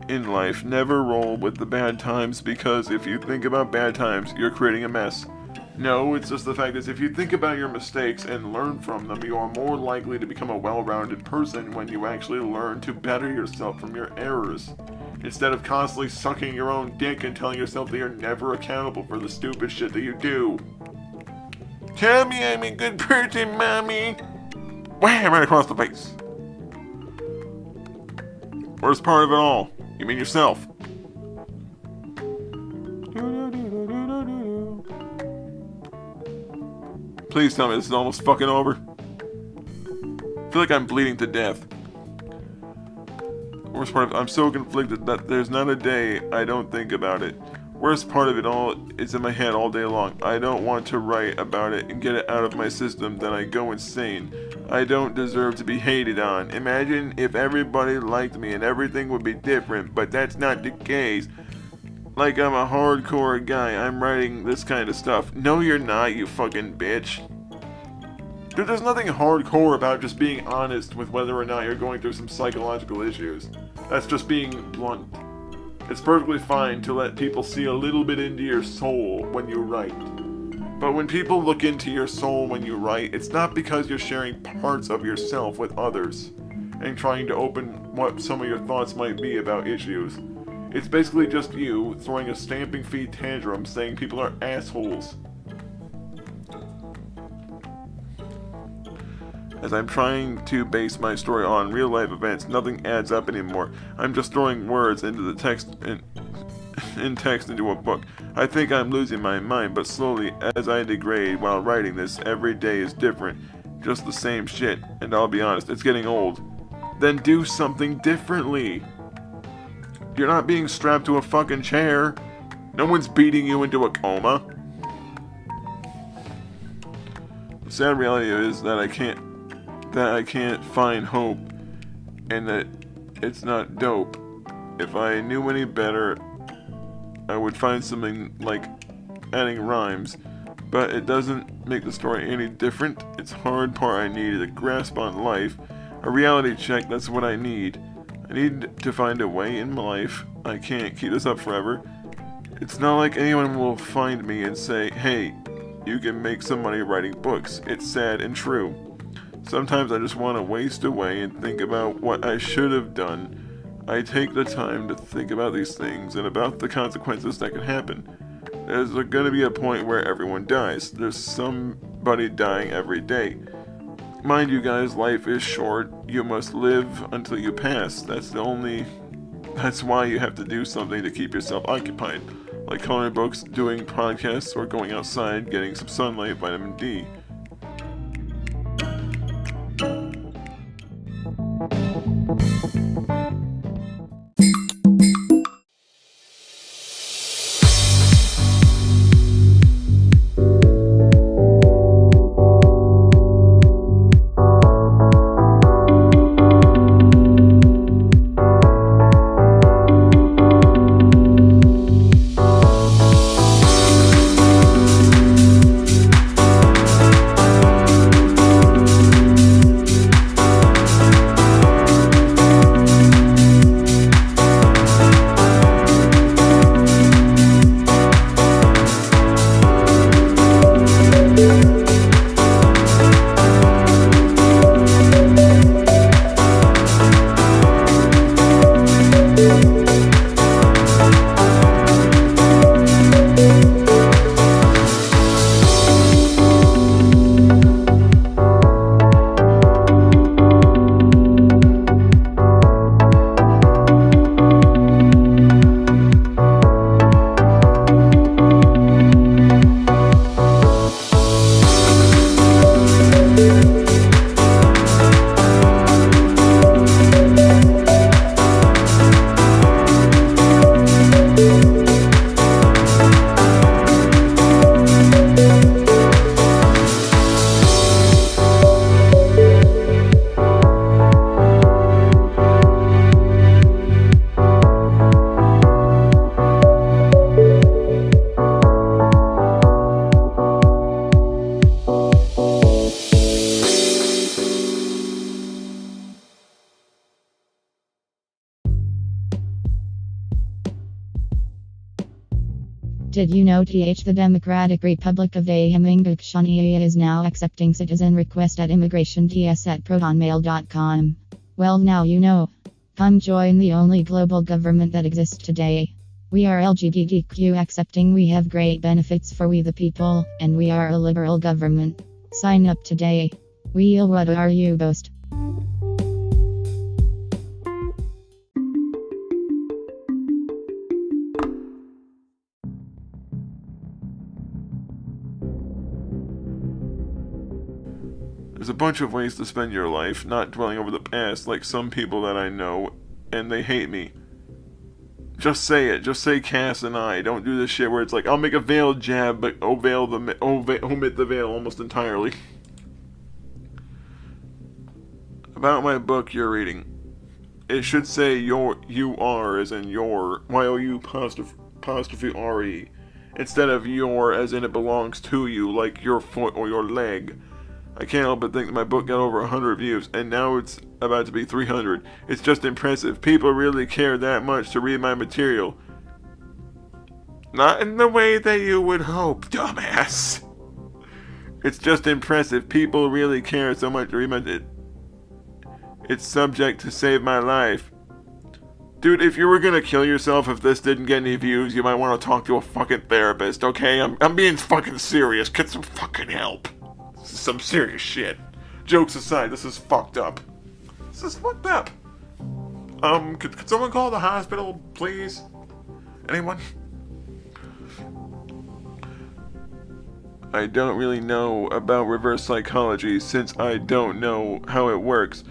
in life. Never roll with the bad times, because if you think about bad times, you're creating a mess. No, it's just the fact that if you think about your mistakes and learn from them, you are more likely to become a well-rounded person when you actually learn to better yourself from your errors, instead of constantly sucking your own dick and telling yourself that you're never accountable for the stupid shit that you do. Tell me I'm a good person, mommy. Wham! Right across the face. Worst part of it all. You mean yourself. Please tell me this is almost fucking over. I feel like I'm bleeding to death. Worst part of it, I'm so conflicted that there's not a day I don't think about it. Worst part of it all is in my head all day long. I don't want to write about it and get it out of my system, then I go insane. I don't deserve to be hated on. Imagine if everybody liked me and everything would be different, but that's not the case. Like I'm a hardcore guy, I'm writing this kind of stuff. No, you're not, you fucking bitch. Dude, there's nothing hardcore about just being honest with whether or not you're going through some psychological issues. That's just being blunt. It's perfectly fine to let people see a little bit into your soul when you write. But when people look into your soul when you write, it's not because you're sharing parts of yourself with others and trying to open what some of your thoughts might be about issues. It's basically just you throwing a stamping feet tantrum saying people are assholes. As I'm trying to base my story on real life events, nothing adds up anymore. I'm just throwing words into the text and in text into a book. I think I'm losing my mind, but slowly, as I degrade while writing this, every day is different. Just the same shit, and I'll be honest, it's getting old. Then do something differently. You're not being strapped to a fucking chair. No one's beating you into a coma. The sad reality is that I can't find hope, and that it's not dope. If I knew any better, I would find something like adding rhymes, but it doesn't make the story any different. It's hard part I need a grasp on life, a reality check. That's what I need. I need to find a way in my life. I can't keep this up forever. It's not like anyone will find me and say, hey, you can make some money writing books. It's sad and true. Sometimes I just want to waste away and think about what I should have done. I take the time to think about these things and about the consequences that can happen. There's going to be a point where everyone dies. There's somebody dying every day. Mind you guys, life is short. You must live until you pass. That's why you have to do something to keep yourself occupied. Like coloring books, doing podcasts, or going outside, getting some sunlight, vitamin D. Did you know the Democratic Republic of Ahn ShinAe is now accepting citizen requests at immigration@protonmail.com? Well, now you know. Come join the only global government that exists today. We are LGBTQ accepting, we have great benefits for we the people, and we are a liberal government. Sign up today. What are you boast? There's a bunch of ways to spend your life, not dwelling over the past like some people that I know, and they hate me. Just say it. Just say Cass and I. Don't do this shit where it's like, I'll make a veiled jab, but omit the veil almost entirely. About my book you're reading. It should say you are as in your, Y-O-U''re, instead of your as in it belongs to you, like your foot or your leg. I can't help but think that my book got over 100 reviews, and now it's about to be 300. It's just impressive. People really care that much to read my material. Not in the way that you would hope, dumbass. It's just impressive. People really care so much to read my... It's subject to save my life. Dude, if you were gonna kill yourself if this didn't get any views, you might want to talk to a fucking therapist, okay? I'm being fucking serious. Get some fucking help. This is some serious shit. Jokes aside, this is fucked up. This is fucked up. Could someone call the hospital, please? Anyone? I don't really know about reverse psychology since I don't know how it works.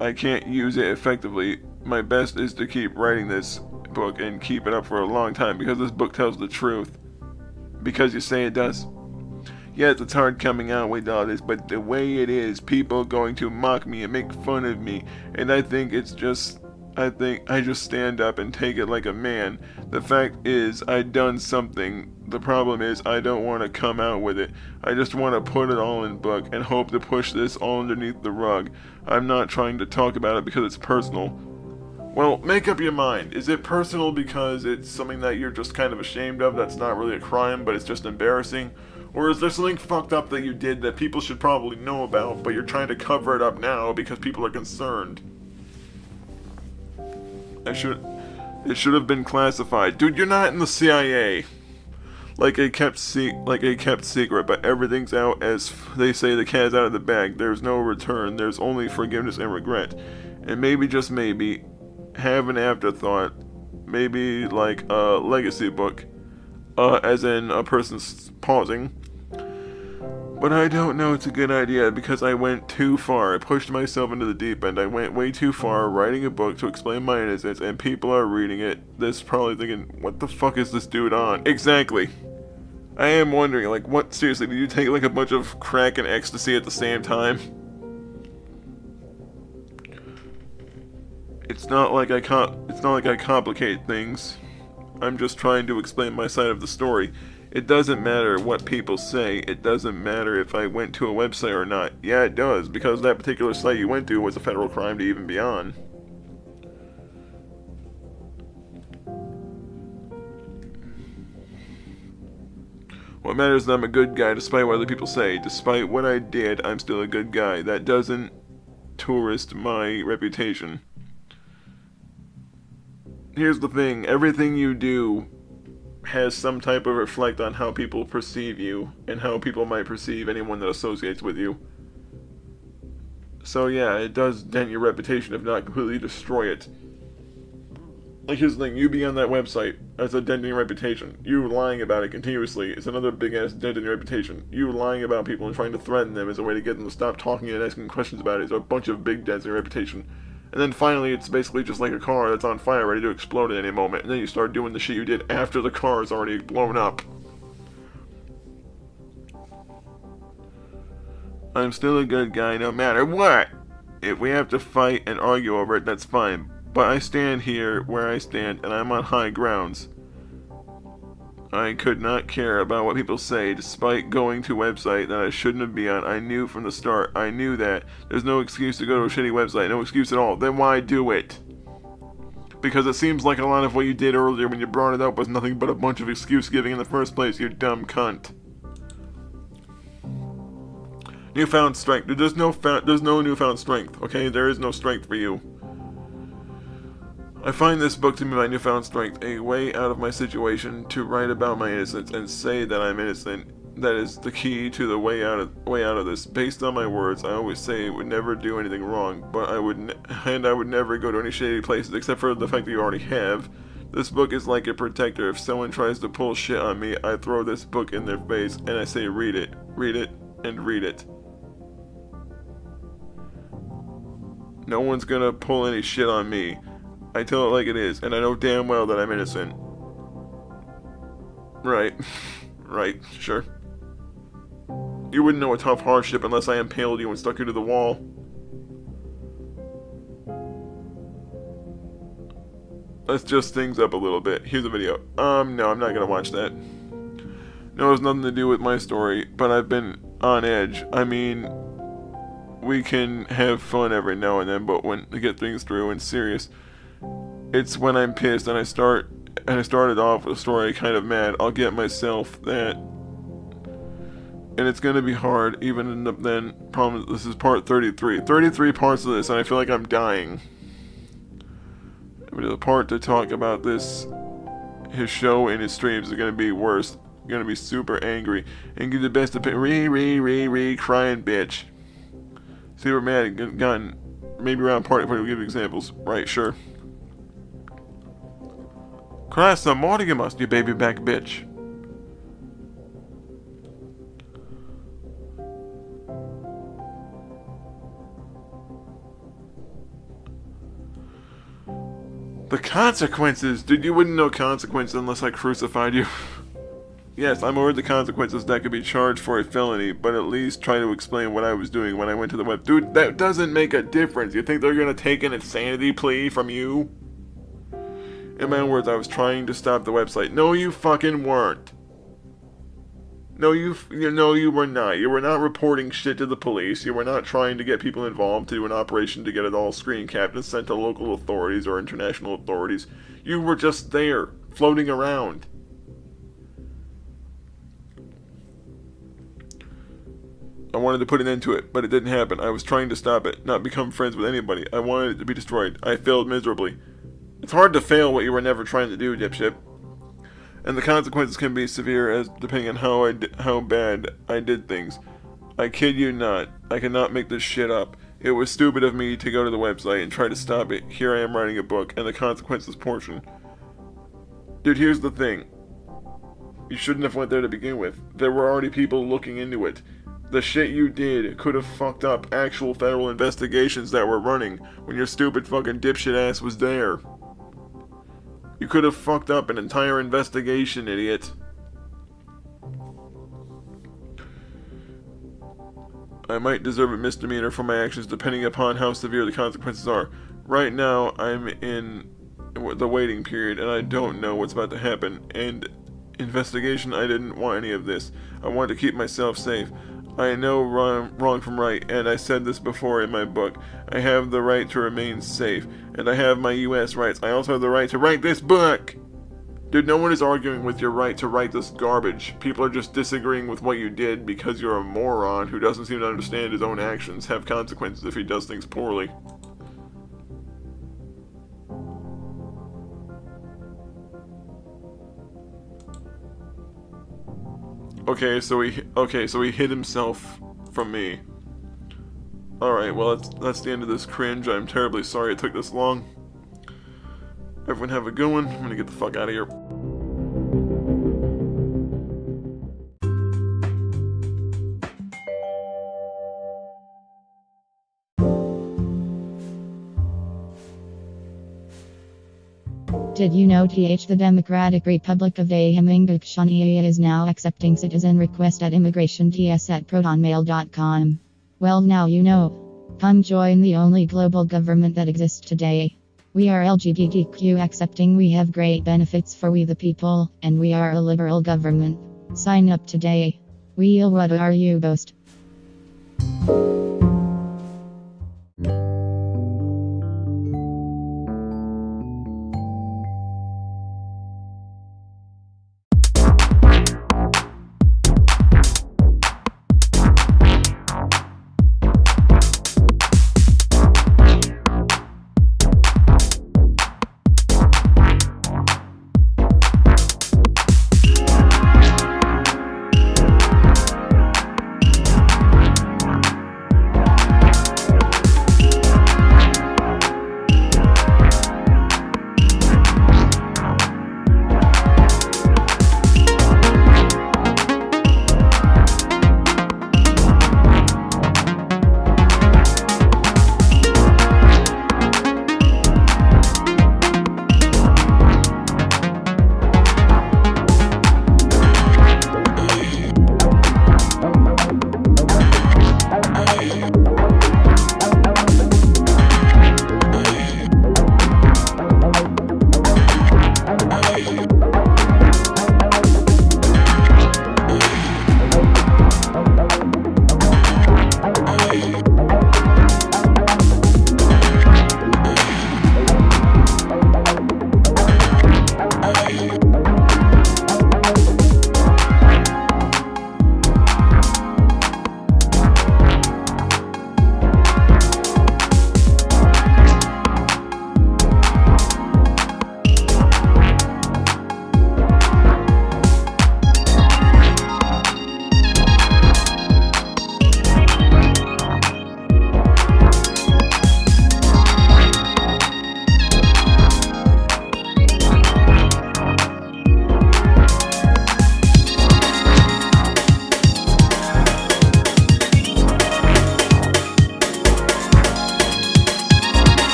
I can't use it effectively. My best is to keep writing this book and keep it up for a long time because this book tells the truth. Because you say it does. Yes, it's hard coming out with all this, but the way it is, people are going to mock me and make fun of me, and I think I just stand up and take it like a man. The fact is, I've done something. The problem is, I don't want to come out with it. I just want to put it all in book and hope to push this all underneath the rug. I'm not trying to talk about it because it's personal. Well, make up your mind. Is it personal because it's something that you're just kind of ashamed of that's not really a crime, but it's just embarrassing? Or is there something fucked up that you did that people should probably know about, but you're trying to cover it up now because people are concerned? It should have been classified. Dude, you're not in the CIA. Like a kept secret, but everything's out as they say, the cat's out of the bag. There's no return. There's only forgiveness and regret. And maybe, just maybe, have an afterthought. Maybe like a legacy book. As in a person's pausing. But I don't know it's a good idea because I went too far. I pushed myself into the deep end. I went way too far writing a book to explain my innocence, and people are reading it. They're probably thinking, what the fuck is this dude on? Exactly. I am wondering, like, what, seriously, did you take like a bunch of crack and ecstasy at the same time? It's not like I complicate things. I'm just trying to explain my side of the story. It doesn't matter what people say. It doesn't matter if I went to a website or not. Yeah, it does, because that particular site you went to was a federal crime to even be on. What matters is that I'm a good guy despite what other people say. Despite what I did, I'm still a good guy. That doesn't tourist my reputation. Here's the thing. Everything you do has some type of reflect on how people perceive you and how people might perceive anyone that associates with you. So yeah, it does dent your reputation if not completely destroy it. Like, here's the thing, you being on that website, that's a dent in your reputation. You lying about it continuously is another big ass dent in your reputation. You lying about people and trying to threaten them as a way to get them to stop talking and asking questions about it is a bunch of big dents in your reputation. And then finally, it's basically just like a car that's on fire, ready to explode at any moment. And then you start doing the shit you did after the car is already blown up. I'm still a good guy no matter what. If we have to fight and argue over it, that's fine. But I stand here where I stand, and I'm on high grounds. I could not care about what people say, despite going to a website that I shouldn't have been on. I knew from the start. I knew that. There's no excuse to go to a shitty website. No excuse at all. Then why do it? Because it seems like a lot of what you did earlier when you brought it up was nothing but a bunch of excuse giving in the first place, you dumb cunt. Newfound strength. There's no newfound strength, okay? There is no strength for you. I find this book to be my newfound strength, a way out of my situation, to write about my innocence and say that I'm innocent. That is the key to the way out of this. Based on my words, I always say I would never do anything wrong, but I would never go to any shady places, except for the fact that you already have. This book is like a protector. If someone tries to pull shit on me, I throw this book in their face and I say, read it, and read it. No one's gonna pull any shit on me. I tell it like it is, and I know damn well that I'm innocent. Right. Right, sure. You wouldn't know a tough hardship unless I impaled you and stuck you to the wall. Let's just things up a little bit. Here's a video. No, I'm not gonna watch that. No, it has nothing to do with my story, but I've been on edge. I mean, we can have fun every now and then, but when to get things through and serious, it's when I'm pissed and I started off with a story kind of mad, I'll get myself that, and it's gonna be hard, even then, problem, this is part 33. 33 parts of this, and I feel like I'm dying. But the part to talk about this, his show and his streams is gonna be worse. I'm gonna be super angry, and give the best opinion, crying bitch. Super mad, gotten, maybe around party point, we'll give examples. Right, sure. Cry some more, you must, you baby back bitch. The consequences! Dude, you wouldn't know consequences unless I crucified you. Yes, I'm aware of the consequences that could be charged for a felony, but at least try to explain what I was doing when I went to the web. Dude, that doesn't make a difference. You think they're gonna take an insanity plea from you? In my own words, I was trying to stop the website. No, you fucking weren't. No, you were not. You were not reporting shit to the police. You were not trying to get people involved to do an operation to get it all screen capped and sent to local authorities or international authorities. You were just there, floating around. I wanted to put an end to it, but it didn't happen. I was trying to stop it, not become friends with anybody. I wanted it to be destroyed. I failed miserably. It's hard to fail what you were never trying to do, dipshit. And the consequences can be severe as depending on how bad I did things. I kid you not. I cannot make this shit up. It was stupid of me to go to the website and try to stop it. Here I am writing a book, and the consequences portion. Dude, here's the thing. You shouldn't have went there to begin with. There were already people looking into it. The shit you did could have fucked up actual federal investigations that were running when your stupid fucking dipshit ass was there. You could have fucked up an entire investigation, idiot. I might deserve a misdemeanor for my actions depending upon how severe the consequences are. Right now, I'm in the waiting period and I don't know what's about to happen. And investigation, I didn't want any of this. I wanted to keep myself safe. I know wrong from right, and I said this before in my book. I have the right to remain safe, and I have my U.S. rights. I also have the right to write this book! Dude, no one is arguing with your right to write this garbage. People are just disagreeing with what you did because you're a moron who doesn't seem to understand his own actions have consequences if he does things poorly. Okay, so he hid himself from me. Alright, well that's the end of this cringe. I'm terribly sorry it took this long. Everyone have a good one. I'm gonna get the fuck out of here. Did you know the Democratic Republic of Ahn ShinAe is now accepting citizen requests at immigration@protonmail.com? Well, now you know. Come join the only global government that exists today. We are LGBTQ accepting, we have great benefits for we the people, and we are a liberal government. Sign up today. What are you boast?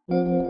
Bye.